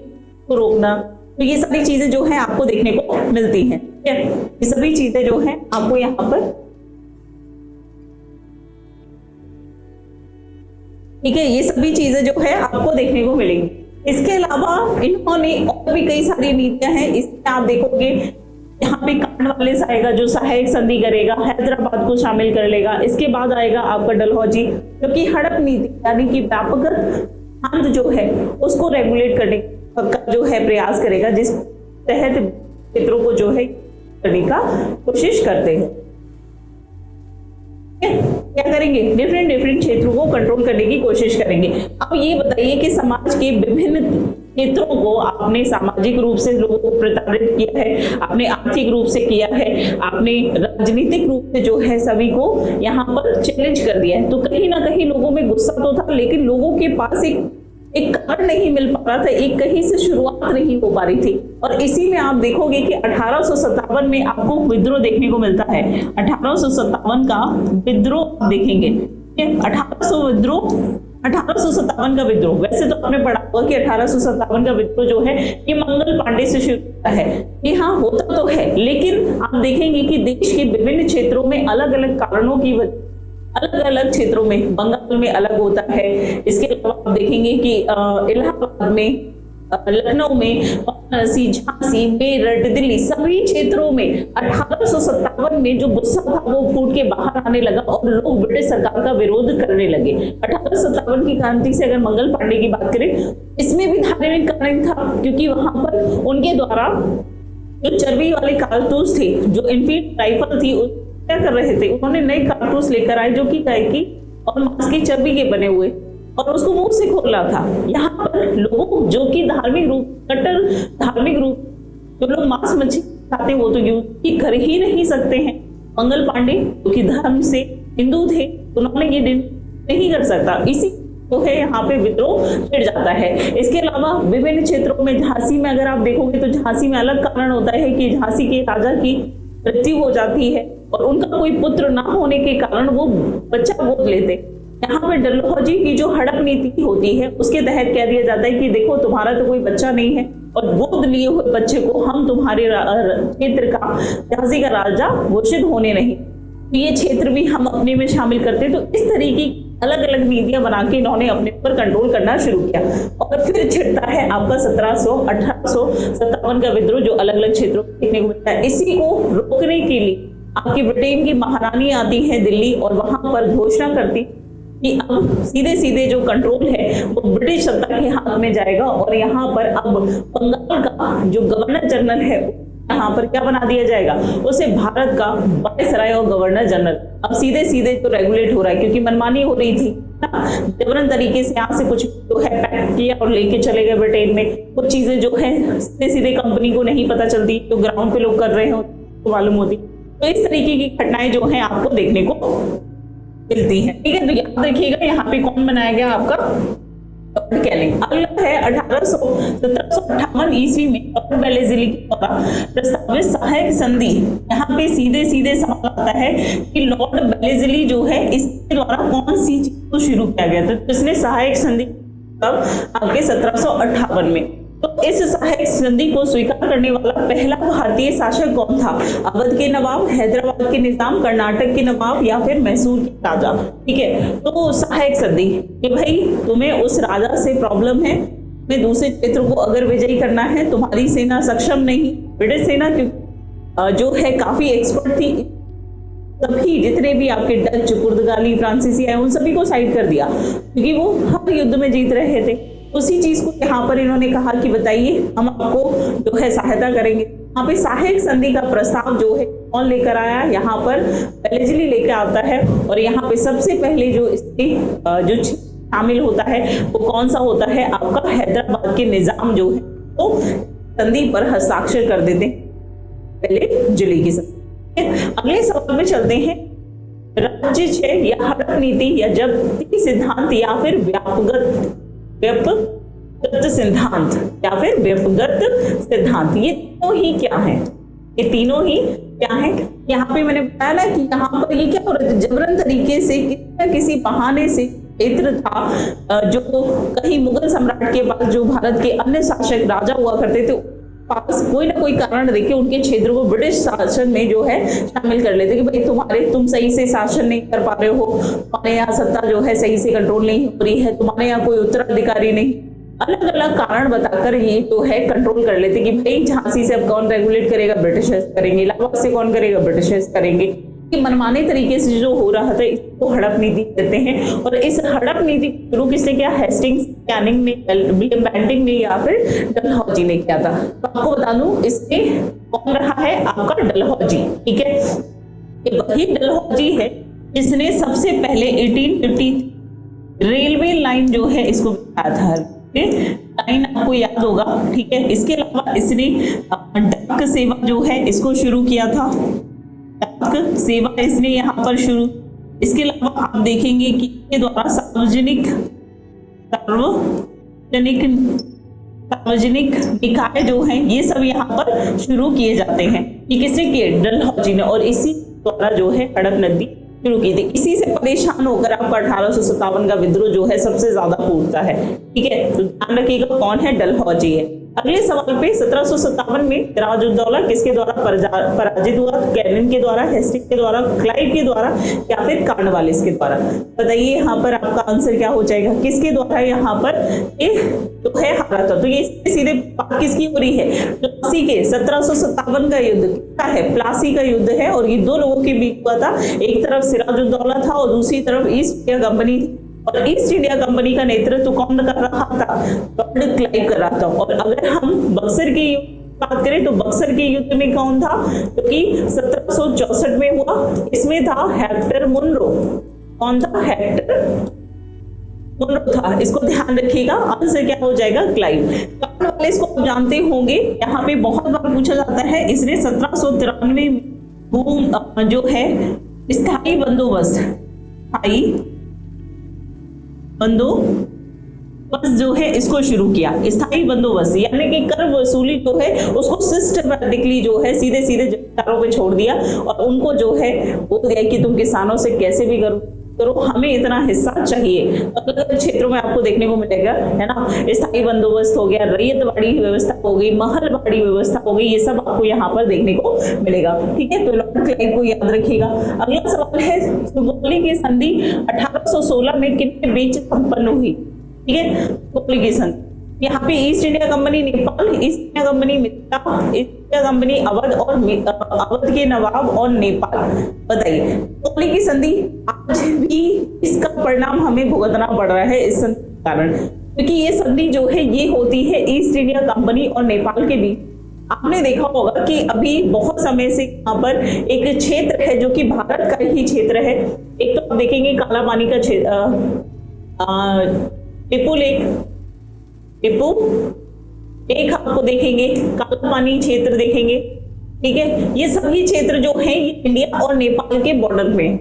को रोकना, तो ये सारी चीजें जो है आपको देखने को मिलती हैं। ठीक है, ये सभी चीजें जो है आपको यहाँ पर, ठीक है, ये सभी चीजें जो है आपको देखने को मिलेंगी। इसके अलावा इन्होंने और भी कई सारी नीतियां हैं, इसमें आप देखोगे यहाँ पे कॉर्नवालिस आएगा जो सहायक संधि करेगा, हैदराबाद को शामिल कर लेगा। इसके बाद आएगा आपका डलहौजी जो कि हड़प नीति यानी कि व्यापक प्रांत जो है उसको रेगुलेट करने का जो है प्रयास करेगा, जिस तहत क्षेत्रों को जो है करने का कोशिश करते हैं। क्या करेंगे, डिफरेंट क्षेत्रों को कंट्रोल करने की कोशिश करेंगे। अब ये बताइए कि समाज के विभिन्न क्षेत्रों को आपने सामाजिक रूप से लोगों को प्रताड़ित किया है, आपने आर्थिक रूप से किया है, आपने राजनीतिक रूप से जो है सभी को यहाँ पर चैलेंज कर दिया है। तो कहीं ना कहीं लोगों में गुस्सा तो था, लेकिन लोगों के पास एक कारण नहीं मिल पा रहा था, एक कहीं से शुरुआत नहीं हो पा रही थी। और इसी में आप देखोगे कि 1857 में आपको विद्रोह देखने को मिलता है। 1857 का विद्रोह देखेंगे, 1857 का विद्रोह, वैसे तो आपने पढ़ा होगा कि 1857 का विद्रोह जो है ये मंगल पांडे से शुरू होता है। ये हाँ होता तो है, लेकिन आप देखेंगे कि देश के विभिन्न क्षेत्रों में अलग अलग कारणों की वजह, अलग अलग क्षेत्रों में, बंगाल में अलग होता है। इसके अलावा आप देखेंगे कि इलाहाबाद में, लखनऊ में, वाराणसी, झांसी, मेरठ, दिल्ली, सभी क्षेत्रों में 1857 में जो गुस्सा था वो फूट के बाहर आने लगा और लोग ब्रिटिश सरकार का विरोध करने लगे। 1857 की क्रांति से अगर मंगल पांडे की बात करें, इसमें भी धार्मिक कारण था, क्योंकि वहां पर उनके द्वारा जो चर्बी वाले कारतूस थे, जो इनफील्ड राइफल थी, क्या कर रहे थे, उन्होंने नए कारतूस लेकर आए जो कि गाय की और मांस की चर्बी के बने हुए, और उसको मुंह से खोला था। यहाँ पर लोगों जो कि धार्मिक रूप, कट्टर धार्मिक रूप, जो लोग मांस मच्छी खाते हैं वो तो यूज कर ही नहीं सकते हैं। मंगल पांडे जो कि धर्म से हिंदू थे, उन्होंने ये दिन नहीं कर सकता, इसी तो है यहाँ पे विद्रोह छिड़ जाता है। इसके अलावा विभिन्न क्षेत्रों में, झांसी में अगर आप देखोगे तो झांसी में अलग कारण होता है कि झांसी के राजा की मृत्यु हो जाती है और उनका कोई पुत्र ना होने के कारण वो बच्चा गोद लेते। यहाँ पर डलहौजी की जो हड़प नीति होती है उसके तहत कह दिया जाता है कि देखो तुम्हारा तो कोई बच्चा नहीं है और गोद लिए हुए बच्चे को हम तुम्हारे क्षेत्र का, झांसी का राजा घोषित होने नहीं, तो ये क्षेत्र भी हम अपने में शामिल करते। तो इस तरीके अलग अलग नीतियां बना के इन्होंने अपने ऊपर कंट्रोल करना शुरू किया। और फिर छिड़ता है आपका 1857 का विद्रोह, जो अलग अलग क्षेत्रों में देखने को मिलता है। इसी को रोकने के लिए आपकी ब्रिटेन की महारानी आती है दिल्ली और वहां पर घोषणा करती कि अब सीधे सीधे जो कंट्रोल है वो ब्रिटिश सत्ता के हाथ में जाएगा और यहाँ पर अब बंगाल का जो गवर्नर जनरल है यहाँ पर क्या बना दिया जाएगा, उसे भारत का वायसराय और गवर्नर जनरल। अब सीधे सीधे तो रेगुलेट हो रहा है, क्योंकि मनमानी हो रही थी, जबरन तरीके से यहाँ से कुछ जो है पैक किया और लेके चले गए ब्रिटेन में। कुछ चीजें जो है सीधे सीधे कंपनी को नहीं पता चलती, जो ग्राउंड पे लोग कर रहे हो तो मालूम होती। तो इस तरीके की घटनाएं जो है आपको देखने को मिलती है। ठीक है, तो याद रखिएगा यहाँ पे कौन बनाया गया आपका, कैनिंग। अगला है 1758 ईस्वी में लॉर्ड वेलेस्ली के द्वारा प्रस्तावित सहायक संधि। यहाँ पे सीधे सीधे सवाल आता है कि लॉर्ड वेलेस्ली जो है इसके द्वारा कौन सी चीज को शुरू किया गया था। तो इसने सहायक संधि तब आपके 1758 में, तो इस सहायक संधि को स्वीकार करने वाला पहला भारतीय शासक कौन था? अवध के नवाब, हैदराबाद के निजाम, कर्नाटक के नवाब या फिर मैसूर के राजा। ठीक है, तो सहायक संधि कि भाई तुम्हें उस राजा से प्रॉब्लम है, तुम्हें दूसरे क्षेत्र को अगर विजयी करना है, तुम्हारी सेना सक्षम नहीं, ब्रिटिश सेना जो है काफी एक्सपर्ट थी, सभी जितने भी आपके डच, पुर्तगाली, फ्रांसीसी आए उन सभी को साइड कर दिया, क्योंकि वो हर युद्ध में जीत रहे थे। उसी चीज को यहाँ पर इन्होंने कहा कि बताइए हम आपको जो है सहायता करेंगे। यहाँ पे सहायक संधि का प्रस्ताव जो है कौन लेकर आया, यहाँ पर वेलेस्ली लेकर आता है। और यहाँ पे सबसे पहले जो इसमें जो शामिल होता है वो कौन सा होता है, आपका हैदराबाद के निजाम जो है तो संधि पर हस्ताक्षर कर देते पहले जुलाई की संधि। अगले सवाल में चलते हैं, राज्य क्षय या हड़प नीति या जब्ती सिद्धांत या फिर व्यपगत सिद्धांत या फिर व्यपगत सिद्धांत, ये तीनों ही क्या है, ये तीनों ही क्या है। यहाँ पे मैंने बताया ना कि यहाँ पर ये क्या हो रहा है, जबरन तरीके से किसी बहाने से क्षेत्र था जो कहीं मुगल सम्राट के पास, जो भारत के अन्य शासक राजा हुआ करते थे, पास कोई ना कोई कारण देके उनके क्षेत्र को ब्रिटिश शासन में जो है शामिल कर लेते कि भाई तुम सही से शासन नहीं कर पा रहे हो, तुम्हारे यहाँ सत्ता जो है सही से कंट्रोल नहीं हो रही है, तुम्हारे यहाँ कोई उत्तराधिकारी नहीं, अलग अलग कारण बताकर ये जो है कंट्रोल कर लेते कि भाई झांसी से अब कौन रेगुलेट करेगा, ब्रिटिशर्स करेंगे, इलाहाबाद से कौन करेगा, ब्रिटिशर्स करेंगे। कि मनमाने तरीके से जो हो रहा था इसको हड़प नीति कहते हैं। और इस हड़प नीति शुरू किसने किया, हेस्टिंग्स, कैनिंग ने, विलियम बेंटिंग ने या फिर डलहौजी ने किया था। तो आपको बता दूं इसमें कौन रहा है, आपका डलहौजी। ठीक है, ये वही डलहौजी है जिसने सबसे पहले 1850 रेलवे लाइन जो है इसको बनाया था, लाइन आपको याद होगा, ठीक है। इसके अलावा इसने डाक सेवा जो है इसको शुरू किया था, डाक सेवा इसने यहाँ पर शुरू। इसके अलावा आप देखेंगे कि इसके द्वारा सार्वजनिक निकाय जो हैं ये सब यहाँ पर शुरू किए जाते हैं। ये किसने किए? डलहौजी ने, और इसी द्वारा जो है हड़प नदी शुरू की थी। इसी से परेशान होकर आपका 1857 का विद्रोह जो है सबसे ज्यादा फूटता है, ठीक है। तो ध्यान रखिएगा कौन है? डलहौजी है। अगले सवाल पे 1757 में सिराजुद्दौला किसके द्वारा पराजित हुआ? कैनिंग के द्वारा, हेस्टिंग्स के द्वारा, क्लाइव के द्वारा या फिर कॉर्नवालिस के द्वारा? बताइए यहाँ पर आपका आंसर क्या हो जाएगा? किसके द्वारा यहाँ पर ये जो है हारा था? तो ये सीधे बात किसकी हो रही है? प्लासी के 1757 का युद्ध क्या है? प्लासी का युद्ध है, और ये दो लोगों के बीच हुआ था। एक तरफ सिराजुद्दौला था और दूसरी तरफ ईस्ट इंडिया कंपनी थी, और ईस्ट इंडिया कंपनी का नेतृत्व कौन कर रहा था? लॉर्ड क्लाइव कर रहा था। और अगर हम बक्सर की बात करें तो बक्सर के युद्ध में कौन था? क्योंकि 1764 में हुआ, इसमें था हेक्टर मुनरो। कौन था? हेक्टर मुनरो था। इसको ध्यान रखिएगा, आंसर क्या हो जाएगा? क्लाइव। कॉर्नवालिस को आप जानते होंगे, यहाँ पे बहुत बार पूछा जाता है। इसने 1793 में जो है स्थायी बंदोबस्त जो है इसको शुरू किया। स्थायी बंदोबस्त यानी कि कर वसूली जो है उसको सिस्टमैटिकली जो है सीधे सीधे जमींदारों पे छोड़ दिया, और उनको जो है बोल दिया कि तुम किसानों से कैसे भी करो, हमें इतना हिस्सा चाहिए। अलग अलग क्षेत्रों में आपको देखने को मिलेगा, है ना। स्थायी बंदोबस्त हो गया, रैयतवाड़ी व्यवस्था हो गई, महलवाड़ी व्यवस्था हो गई, ये सब आपको यहाँ पर देखने को मिलेगा, ठीक है। तो लॉर्ड क्लाइव को याद रखिएगा। अगला सवाल है, सुगौली की संधि 1816 में किनके बीच संपन्न हुई? ठीक है, सुगौली की संधि। यहाँ पे east India company Nepal, east India company Mithila, east India company Awadh और अवध के नवाब और नेपाल। बताइए सुगौली की संधि आज भी इसका परिणाम हमें भुगतना पड़ रहा है इस संधि के कारण, क्योंकि ये संधि जो है ये होती है ईस्ट इंडिया कंपनी और नेपाल के बीच। आपने देखा होगा कि अभी बहुत समय से यहाँ पर एक क्षेत्र है जो कि भारत का ही क्षेत्र है। एक तो आप देखेंगे काला पानी का क्षेत्र, टिपू लेक आपको देखेंगे, काला पानी क्षेत्र देखेंगे, ठीक है। ये सभी क्षेत्र जो हैं ये इंडिया और नेपाल के बॉर्डर में,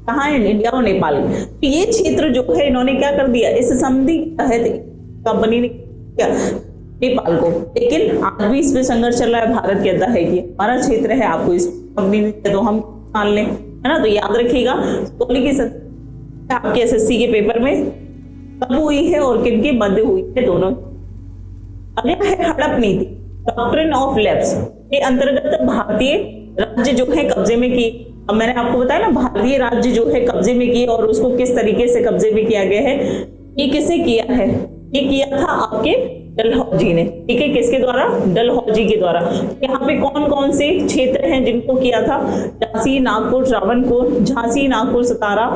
कहाँ है? इंडिया और नेपाल। तो ये क्षेत्र जो है इन्होंने क्या कर दिया, इस संधि के तहत कंपनी ने क्या नेपाल को, लेकिन आज भी इस पे संघर्ष चल रहा है। भारत कहता है कि हमारा क्षेत्र है, आपको इस कंपनी ने तो हम मान लें, है ना। तो याद रखिएगा सुगौली की संधि आपके एसएससी के पेपर में कब हुई है और किनके मध्य हुई है, दोनों। अगला है हड़प नीति, डॉक्ट्रिन ऑफ लैप्स के अंतर्गत भारतीय राज्य जो है कब्जे में किए। अब मैंने आपको बताया ना, भारतीय राज्य जो है कब्जे में किए, और उसको किस तरीके से कब्जे में किया गया है, ये किसने किया है? ये किया था आपके डलहौजी ने, ठीक है। किसके द्वारा? डलहौजी के द्वारा। यहाँ पे कौन कौन से क्षेत्र हैं जिनको किया था? झांसी, नागपुर, त्रावणकोर, झांसी, नागपुर, सतारा,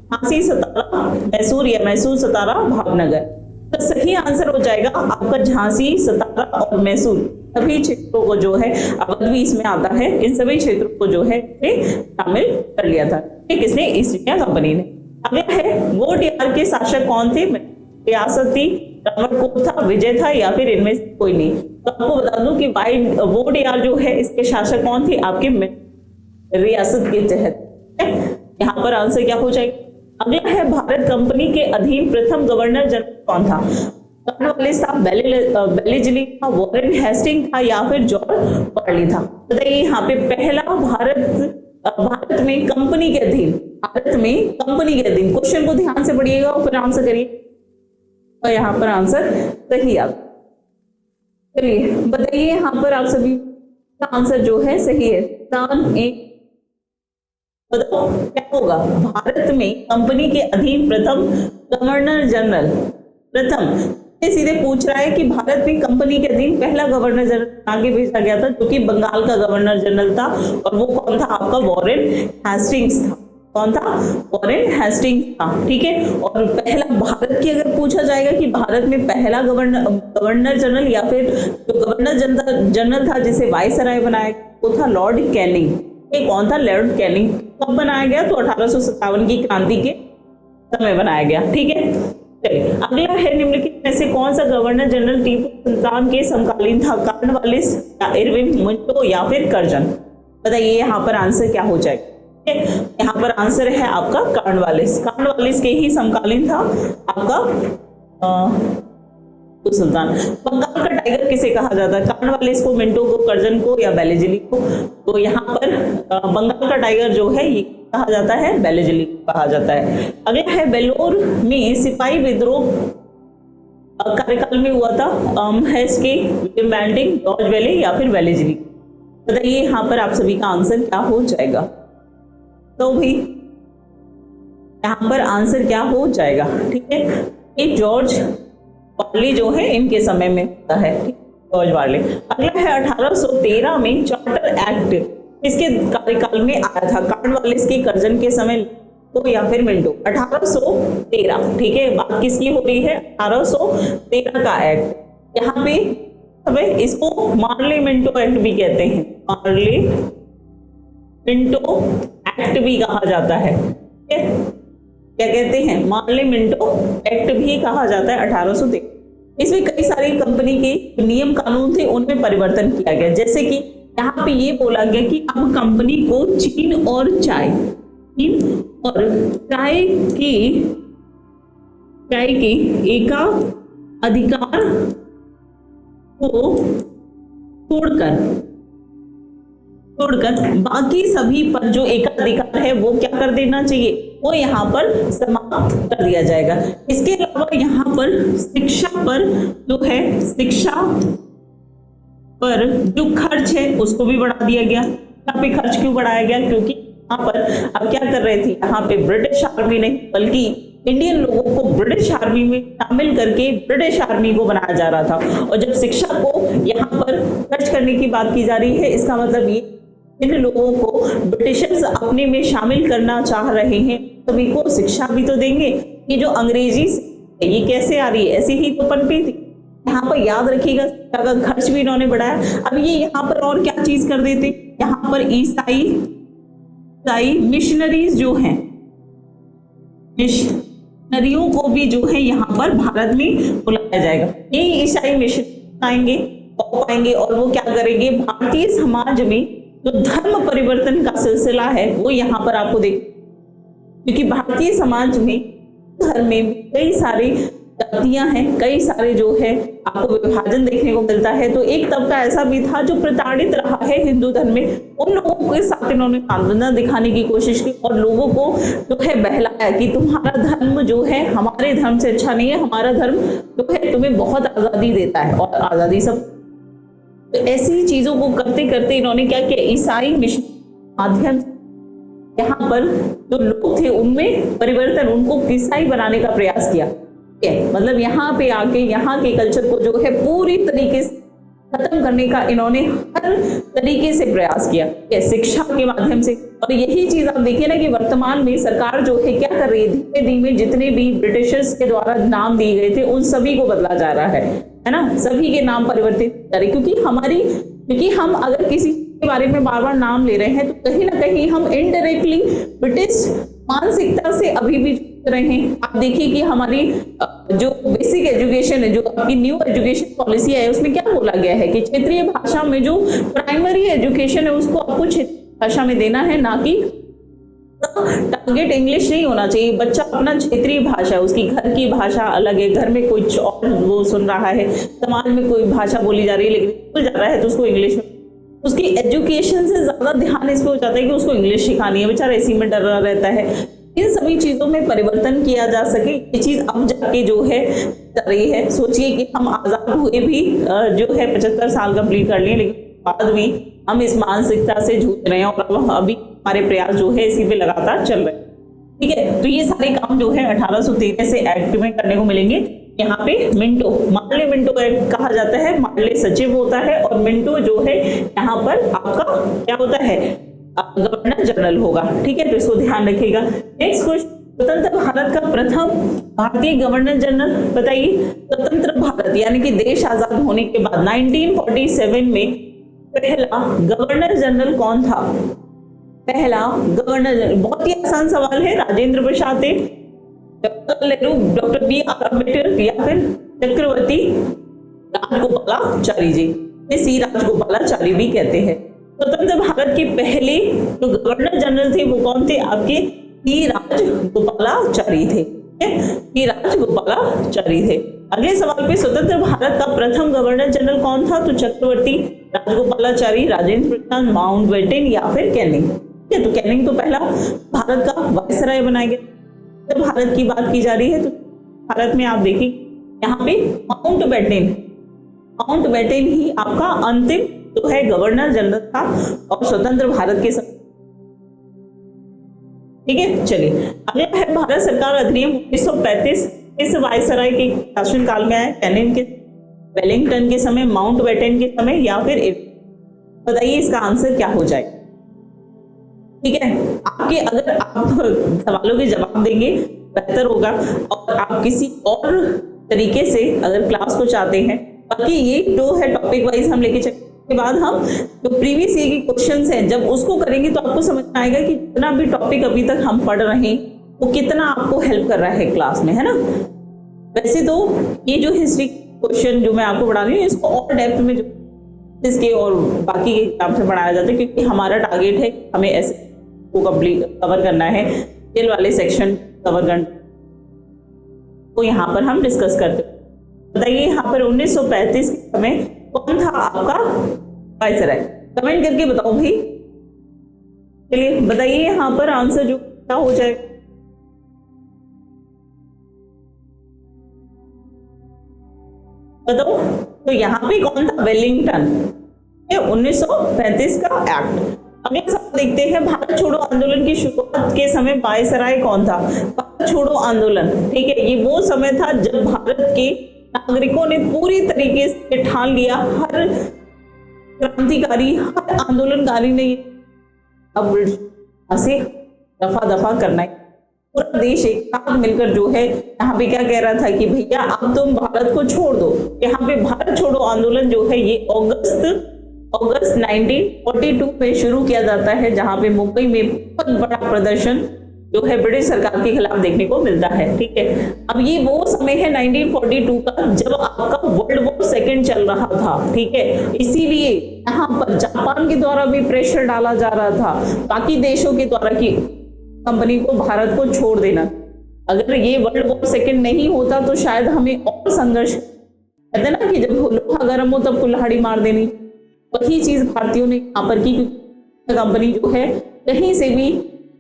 झांसी, सतारा, मैसूर या मैसूर, सतारा, भावनगर। तो सही आंसर हो जाएगा आपका झांसी, सतारा और मैसूर। सभी क्षेत्रों को जो है, अवध भी इसमें आता है, इन सभी क्षेत्रों को जो है शामिल कर लिया था, किसने? ईस्ट इंडिया कंपनी ने। अगला है वोडियार के शासक कौन थे? रियासती त्रावणकोर था, विजय था, या फिर इनमें से कोई नहीं। तो आपको बता दूं कि वोडियार जो है इसके शासक कौन थे? आपके रियासत के तहत। यहाँ पर आंसर क्या हो जाएगा? अगला है भारत कंपनी के अधीन प्रथम गवर्नर जनरल कौन था? कॉर्नवालिस था, बेलेजली था, वॉरेन हेस्टिंग था, या फिर जॉर्ज वारली था? बताइए यहाँ पे पहला भारत में कंपनी के अधीन, भारत में कंपनी के अधीन। क्वेश्चन को ध्यान से पढ़िएगा और फिर आंसर करिए, और यहाँ पर आंसर सही आप चलिए बताइए। यहाँ पर आप सभी का आंसर जो है सही है। एक बताओ क्या होगा? भारत में कंपनी के अधीन प्रथम गवर्नर जनरल, प्रथम सीधे पूछ रहा है कि भारत में कंपनी के अधीन पहला गवर्नर जनरल आगे भेजा गया था, जो कि बंगाल का गवर्नर जनरल था, और वो कौन था? आपका वॉरेन हेस्टिंग्स था। कौन था? वॉरेन हेस्टिंग्स था, ठीक है। और पहला भारत की अगर पूछा जाएगा कि भारत में पहला गवर्नर जनरल या फिर जो गवर्नर जनरल था जिसे वायसराय बनाया, वो था लॉर्ड कैनिंग। ये कौन था? Lord Canning. कब बनाया गया? तो 1857 की क्रांति के समय बनाया गया, ठीक है। चलिए अगला है, निम्नलिखित में से कौन सा गवर्नर जनरल टीपू सुल्तान के समकालीन था? कॉर्नवालिस या इरविन, मिंटो या फिर कर्जन? बताइए यहाँ पर आंसर क्या हो जाएगा? यहाँ पर आंसर है आपका कॉर्नवालिस। कॉर्नवालिस के ही समकालीन था आपका टीपू सुल्तान। बंगाल का टाइगर किसे कहा जाता है? कॉर्नवालिस को, मिंटो को, कर्जन को या बेलीजली को? तो यहाँ पर बंगाल का टाइगर जो है ये कहा जाता है बेलीजली को कहा जाता है। अगला है, वेल्लोर में सिपाही विद्रोह कार्यकाल में हुआ था? हेस्की, विलियम बेंटिंग, जॉर्ज वेले या फिर बेलीजली? बताइए यहाँ पर आप सभी का आंसर क्या हो जाएगा? तो भी यहाँ पर आंसर क्या हो जाएगा? ठीक है, ये जॉर्ज वार्ले जो है इनके समय में होता है, जॉर्ज वार्ले। अगला है, 1813 में चार्टर एक्ट किसके कार्यकाल में आया था? कॉर्नवालिस के, कर्जन के समय तो या फिर मिंटो? 1813, ठीक है, बात किसकी हो रही है? 1813 का एक्ट। यहाँ पे इसको मार्ले मिंटो एक्ट भी कहते हैं, मार्ले मिंटो एक्ट भी कहा जाता है। ठीक है, क्या कहते हैं? मार्ले मिंटो एक्ट भी कहा जाता है 1813। इसमें कई सारी कंपनी के नियम कानून थे, उनमें परिवर्तन किया गया। जैसे कि यहाँ पे ये बोला गया कि अब कंपनी को चीन और चाय की एकाधिकार को छोड़कर बाकी सभी पर जो एकाधिकार है वो क्या कर देना चाहिए? वो यहाँ पर समाप्त कर दिया जाएगा। इसके अलावा यहाँ पर शिक्षा पर जो है, शिक्षा पर जो खर्च है उसको भी बढ़ा दिया गया। यहाँ पे खर्च क्यों बढ़ाया गया? क्योंकि यहाँ पर अब क्या कर रहे थे, यहाँ पे ब्रिटिश आर्मी नहीं बल्कि इंडियन लोगों को ब्रिटिश आर्मी में शामिल करके ब्रिटिश आर्मी को बनाया जा रहा था। और जब शिक्षा को यहाँ पर खर्च करने की बात की जा रही है, इसका मतलब ये इन लोगों को ब्रिटिशर्स अपने में शामिल करना चाह रहे हैं, सभी को शिक्षा भी तो देंगे। ये जो अंग्रेजी ये कैसे आ रही है, ऐसी ही तो पनपी थी। यहाँ पर याद रखिएगा, का खर्च भी इन्होंने बढ़ाया। अब ये यहाँ पर और क्या चीज कर देते, यहाँ पर ईसाई मिशनरीज जो हैं, मिशनरियों को भी जो है यहाँ पर भारत में बुलाया जाएगा। ये ईसाई मिशन आएंगे और वो क्या करेंगे, भारतीय समाज में जो धर्म परिवर्तन का सिलसिला है वो यहाँ पर आपको देख, क्योंकि भारतीय समाज में धर्म में कई सारी जातियां हैं, कई सारे जो है आपको विभाजन देखने को मिलता है। तो एक तबका ऐसा भी था जो प्रताड़ित रहा है हिंदू धर्म में, उन लोगों के साथ इन्होंने सांत्वना दिखाने की कोशिश की और लोगों को जो है बहलाया कि तुम्हारा धर्म जो है हमारे धर्म से अच्छा नहीं है, हमारा धर्म जो है तुम्हें बहुत आजादी देता है और आजादी सब। तो ऐसी चीजों को करते करते इन्होंने क्या किया, ईसाई मिशन माध्यम यहाँ पर जो लोग थे उनमें परिवर्तन, उनको ईसाई बनाने का प्रयास किया। मतलब यहाँ पे आके यहाँ के कल्चर को जो है पूरी तरीके से खत्म करने का इन्होंने हर तरीके से प्रयास किया, शिक्षा के माध्यम से। और यही चीज आप देखिए ना कि वर्तमान में सरकार जो है क्या कर रही है, धीमे धीमे जितने भी ब्रिटिशर्स के द्वारा नाम दिए गए थे उन सभी को बदला जा रहा है ना, सभी के नाम परिवर्तित कर रहे, क्योंकि हम अगर किसी के बारे में बार बार नाम ले रहे हैं तो कहीं ना कहीं हम इनडायरेक्टली ब्रिटिश मानसिकता से अभी भी रहे हैं। आप देखिए कि हमारी जो बेसिक एजुकेशन है, जो आपकी न्यू एजुकेशन पॉलिसी है, उसमें क्या बोला गया है कि क्षेत्रीय भाषा में जो प्राइमरी एजुकेशन है उसको आपको क्षेत्रीय भाषा में देना है, ना कि टारगेट इंग्लिश नहीं होना चाहिए। बच्चा अपना क्षेत्रीय भाषा है, उसकी घर की भाषा अलग है, घर में कुछ और वो सुन रहा है, समाज में कोई भाषा बोली जा रही है, लेकिन स्कूल जा रहा है तो उसको इंग्लिश में, उसकी एजुकेशन से ज्यादा ध्यान इस पे हो जाता है कि उसको इंग्लिश सिखानी है, बेचारा इसी में डरा रहता है। इन सभी चीजों में परिवर्तन किया जा सके, ये चीज अब जाके जो है कर रही है। सोचिए कि हम आजाद हुए भी जो है 75 साल कंप्लीट कर लिए, लेकिन बाद में हम इस मानसिकता से जूझ रहे हैं और अभी हमारे प्रयास जो है इसी पे लगातार चल रहे हैं। ठीक है, तो ये सारे काम जो है 1813 से एक्ट में करने को मिलेंगे। यहाँ पे मिंटो, मार्ले मिंटो एक्ट कहा जाता है, मार्ले सचिव होता है और मिंटो जो है यहाँ पर आपका क्या होता है, गवर्नर जनरल होगा। ठीक है, तो इसको ध्यान रखिएगा। नेक्स्ट क्वेश्चन, स्वतंत्र भारत का प्रथम भारतीय गवर्नर जनरल बताइए। स्वतंत्र भारत यानी कि देश आजाद होने के बाद 1947 में पहला गवर्नर जनरल कौन था? पहला गवर्नर जनरल, बहुत ही आसान सवाल है, राजेंद्र प्रसाद थे। Jawaharlal Nehru, doctor B R Ambedkar या फिर चक्रवर्ती राजगोपालाचारी जी, सी राजगोपालाचारी भी कहते हैं। स्वतंत्र भारत के पहले जो गवर्नर जनरल थे वो कौन थे? आपके सी राजगोपालाचारी थे। सी राजगोपालाचारी थे। अगले सवाल पे, स्वतंत्र भारत का प्रथम गवर्नर जनरल कौन था? तो चक्रवर्ती राजगोपालाचारी, राजेंद्र प्रसाद, माउंटबेटन या फिर कैनिंग। ठीक है, तो कैनिंग तो पहला भारत का वायसराय बनाया गया। तो भारत की बात की जा रही है तो भारत में आप देखिए यहाँ पे माउंटबेटन ही आपका अंतिम जो है गवर्नर जनरल था और स्वतंत्र भारत के समय। ठीक है, चलिए अगला है भारत सरकार अधिनियम 1935 इस वायसराय के शासन काल में आया? कैनिंग के, वेलिंगटन के समय, माउंटबेटन के समय या फिर बताइए इसका आंसर क्या हो जाएगा? ठीक है, आपके अगर आप सवालों के जवाब देंगे बेहतर होगा और आप किसी और तरीके से अगर क्लास को चाहते हैं, बाकी ये जो है टॉपिक वाइज हम लेके चलेंगे। के बाद हम जो प्रीवियस ईयर की क्वेश्चंस हैं जब उसको करेंगे तो आपको समझ में आएगा कि जितना भी टॉपिक अभी तक हम पढ़ रहे हैं वो कितना आपको हेल्प कर रहा है क्लास में, है ना। वैसे तो ये जो हिस्ट्री क्वेश्चन जो मैं आपको पढ़ा रही हूँ इसको और डेप्थ में जो इसके और बाकी के एग्जाम से पढ़ाया जाता है, क्योंकि हमारा टारगेट है हमें ऐसे को कंप्लीट कवर करना है, जेल वाले सेक्शन कवर करना तो यहाँ पर हम डिस्कस करते हैं। बताइए यहाँ पर 1935 के समय कौन था आपका वायसराय? कमेंट करके बताओ भाई। चलिए बताइए यहाँ पर आंसर जो क्या हो जाएगा? बताओ। तो यहाँ पे कौन था? वेलिंगटन। 1935 का एक्ट। अगला सवाल देखते हैं, भारत छोड़ो आंदोलन की शुरुआत के समय वायसराय कौन था? भारत छोड़ो आंदोलन, ठीक है, ये वो समय था जब भारत के नागरिकों ने पूरी तरीके से ठान लिया, हर क्रांतिकारी, हर आंदोलनकारी ने अब से दफा दफा करना है। पूरा देश एक साथ मिलकर जो है यहाँ पे क्या कह रहा था कि भैया अब तुम भारत को छोड़ दो। यहाँ पे भारत छोड़ो आंदोलन जो है ये अगस्त 1942 में शुरू किया जाता है, जहां पे मुंबई में बहुत बड़ा प्रदर्शन जो है ब्रिटिश सरकार के खिलाफ देखने को मिलता है। ठीक है, अब ये वो समय है 1942 का जब आपका वर्ल्ड वॉर सेकेंड चल रहा था। ठीक है, इसीलिए यहाँ पर जापान के द्वारा भी प्रेशर डाला जा रहा था, बाकी देशों के द्वारा की कंपनी को भारत को छोड़ देना। अगर ये वर्ल्ड वॉर सेकेंड नहीं होता तो शायद हमें और संघर्ष, कहते हैं ना कि जब लोहा गर्म हो तब कुल्हाड़ी मार देनी, वही चीज भारतीयों ने यहाँ पर की। कंपनी जो है कहीं से भी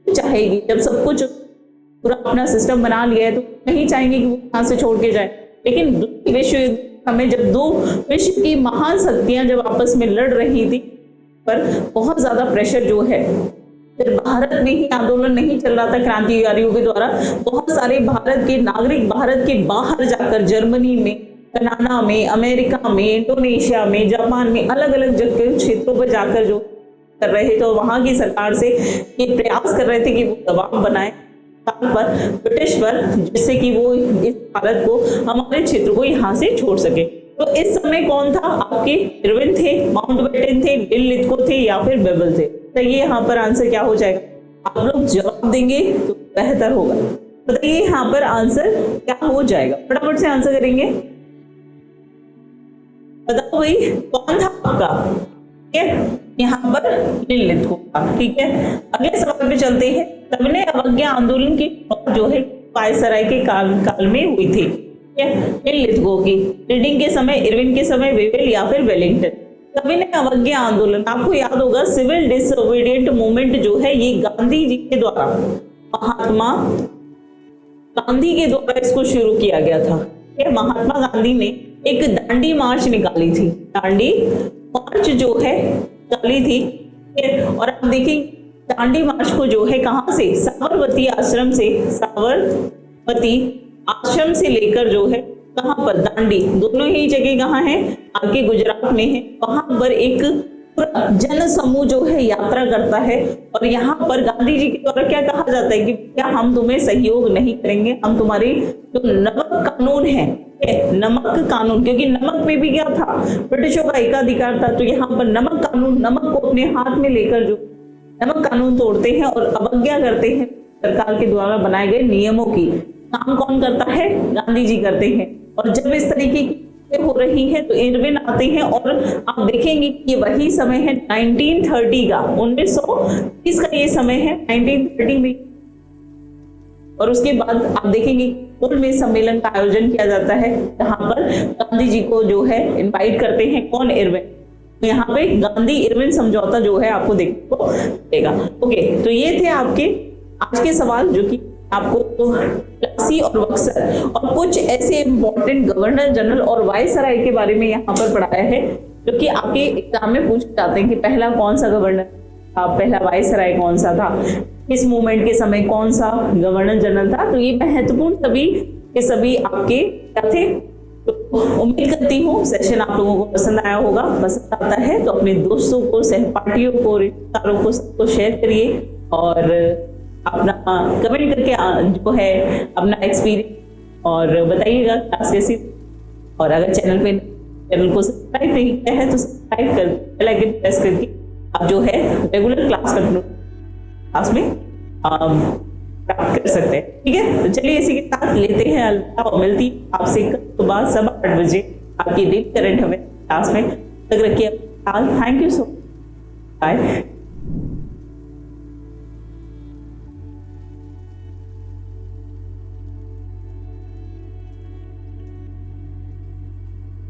चाहेगी, जब सब कुछ पूरा अपना सिस्टम बना लिया है तो नहीं चाहेंगे कि वो यहाँ से छोड़ के जाए। लेकिन विश्व में जब दो विश्व की महान शक्तियां जब आपस में लड़ रही थी पर बहुत ज्यादा प्रेशर जो है, फिर भारत में ही आंदोलन नहीं चल रहा था क्रांतिकारियों के द्वारा, बहुत सारे भारत के नागरिक भारत के बाहर जाकर जर्मनी में, कनाडा में, अमेरिका में, इंडोनेशिया में, जापान में, अलग अलग जगह क्षेत्रों पर जाकर जो कर रहे थे, तो वहां की सरकार से ये प्रयास कर रहे थे कि वो दबाव बनाए पर ब्रिटिश पर, जिससे कि वो इस भारत को, हमारे क्षेत्र को यहाँ से छोड़ सके। तो इस समय कौन था? आपके इरविन थे, माउंटबेटन थे, बिल लिथगो थे या फिर बेबल थे? तो ये यहाँ पर आंसर क्या हो जाएगा? आप लोग जवाब देंगे तो बेहतर होगा। बताइए यहाँ पर आंसर क्या हो जाएगा? फटाफट से आंसर करेंगे, बताओ भाई कौन था आपका? ठीक है, यहाँ पर बिल लिथगो था। ठीक है, अगले सवाल पे चलते हैं। सबने अवज्ञा आंदोलन की जो है वायसराय के काल में हुई थी। बिल लिथगो की, रीडिंग के समय, इरविन के समय, वेवेल या फिर वेलिंगटन। सविनय अवज्ञा आंदोलन आपको याद होगा, सिविल डिसोबीडिएंट मूवमेंट जो है ये गांधी जी के द्वारा, महात्मा गांधी के द्वारा इसको शुरू किया गया था। महात्मा गांधी ने एक दांडी मार्च निकाली थी, दांडी मार्च जो है निकाली थी। और आप देखिए दांडी मार्च को जो है कहां से? साबरमती आश्रम से, साबरमती आश्रम से लेकर जो है कहां पर? दांडी, दोनों ही जगह कहां है? आगे गुजरात में है। वहां पर एक पूरा जन समूह जो है यात्रा करता है और यहाँ पर गांधी जी के द्वारा क्या कहा जाता है कि क्या हम तुम्हें सहयोग नहीं करेंगे, हम तुम्हारी जो नमक कानून है, नमक कानून, क्योंकि नमक में भी क्या था? ब्रिटिशों का एकाधिकार था, तो यहाँ पर नमक कानून, नमक को अपने हाथ में लेकर जो नमक कानून तोड़ते हैं और अवज्ञा करते हैं सरकार के द्वारा बनाए गए नियमों की। काम कौन करता है? गांधी जी करते हैं। और जब इस तरीके की हो रही है तो इरविन आते हैं और आप देखेंगे कि ये वही समय है 1930 का, 1930 का ये समय है 1930 में। और उसके बाद आप देखेंगे पूर्ण में सम्मेलन का आयोजन किया जाता है, जहां पर गांधी जी को जो है इनवाइट करते हैं कौन? इरविन। तो यहाँ पे गांधी इरविन समझौता जो है आपको देखने को मिलेगा। ओके, तो ये थे आपके आज के सवाल जो कि आपको प्लासी और बक्सर और कुछ ऐसे इंपॉर्टेंट गवर्नर जनरल और वायसराय के बारे में यहाँ पर पढ़ाया है, जो कि आपके एग्जाम में पूछे जाते हैं कि पहला कौन सा गवर्नर, पहला वायसराय कौन सा था, इस मूवमेंट के समय कौन सा गवर्नर जनरल था। तो ये महत्वपूर्ण सभी के सभी आपके क्या थे। तो उम्मीद करती हूँ सेशन आप लोगों को पसंद आया होगा। पसंद आता है तो अपने दोस्तों को, सहपाठियों को, रिश्तेदारों को सबको शेयर करिए और अपना कमेंट करके जो है अपना एक्सपीरियंस और बताइएगा क्लास कैसी। और अगर चैनल को सब्सक्राइब नहीं किया है तो सब्सक्राइब कर बेल आइकन प्रेस करके आप जो है रेगुलर क्लास क्लास में प्राप्त कर सकते हैं। ठीक है, तो चलिए इसी के साथ लेते हैं अलविदा और मिलती आपसे कल सुबह 8:15 बजे आपकी डेली करंट अफेयर क्लास में। तक रखिए। Thank you so much. Bye.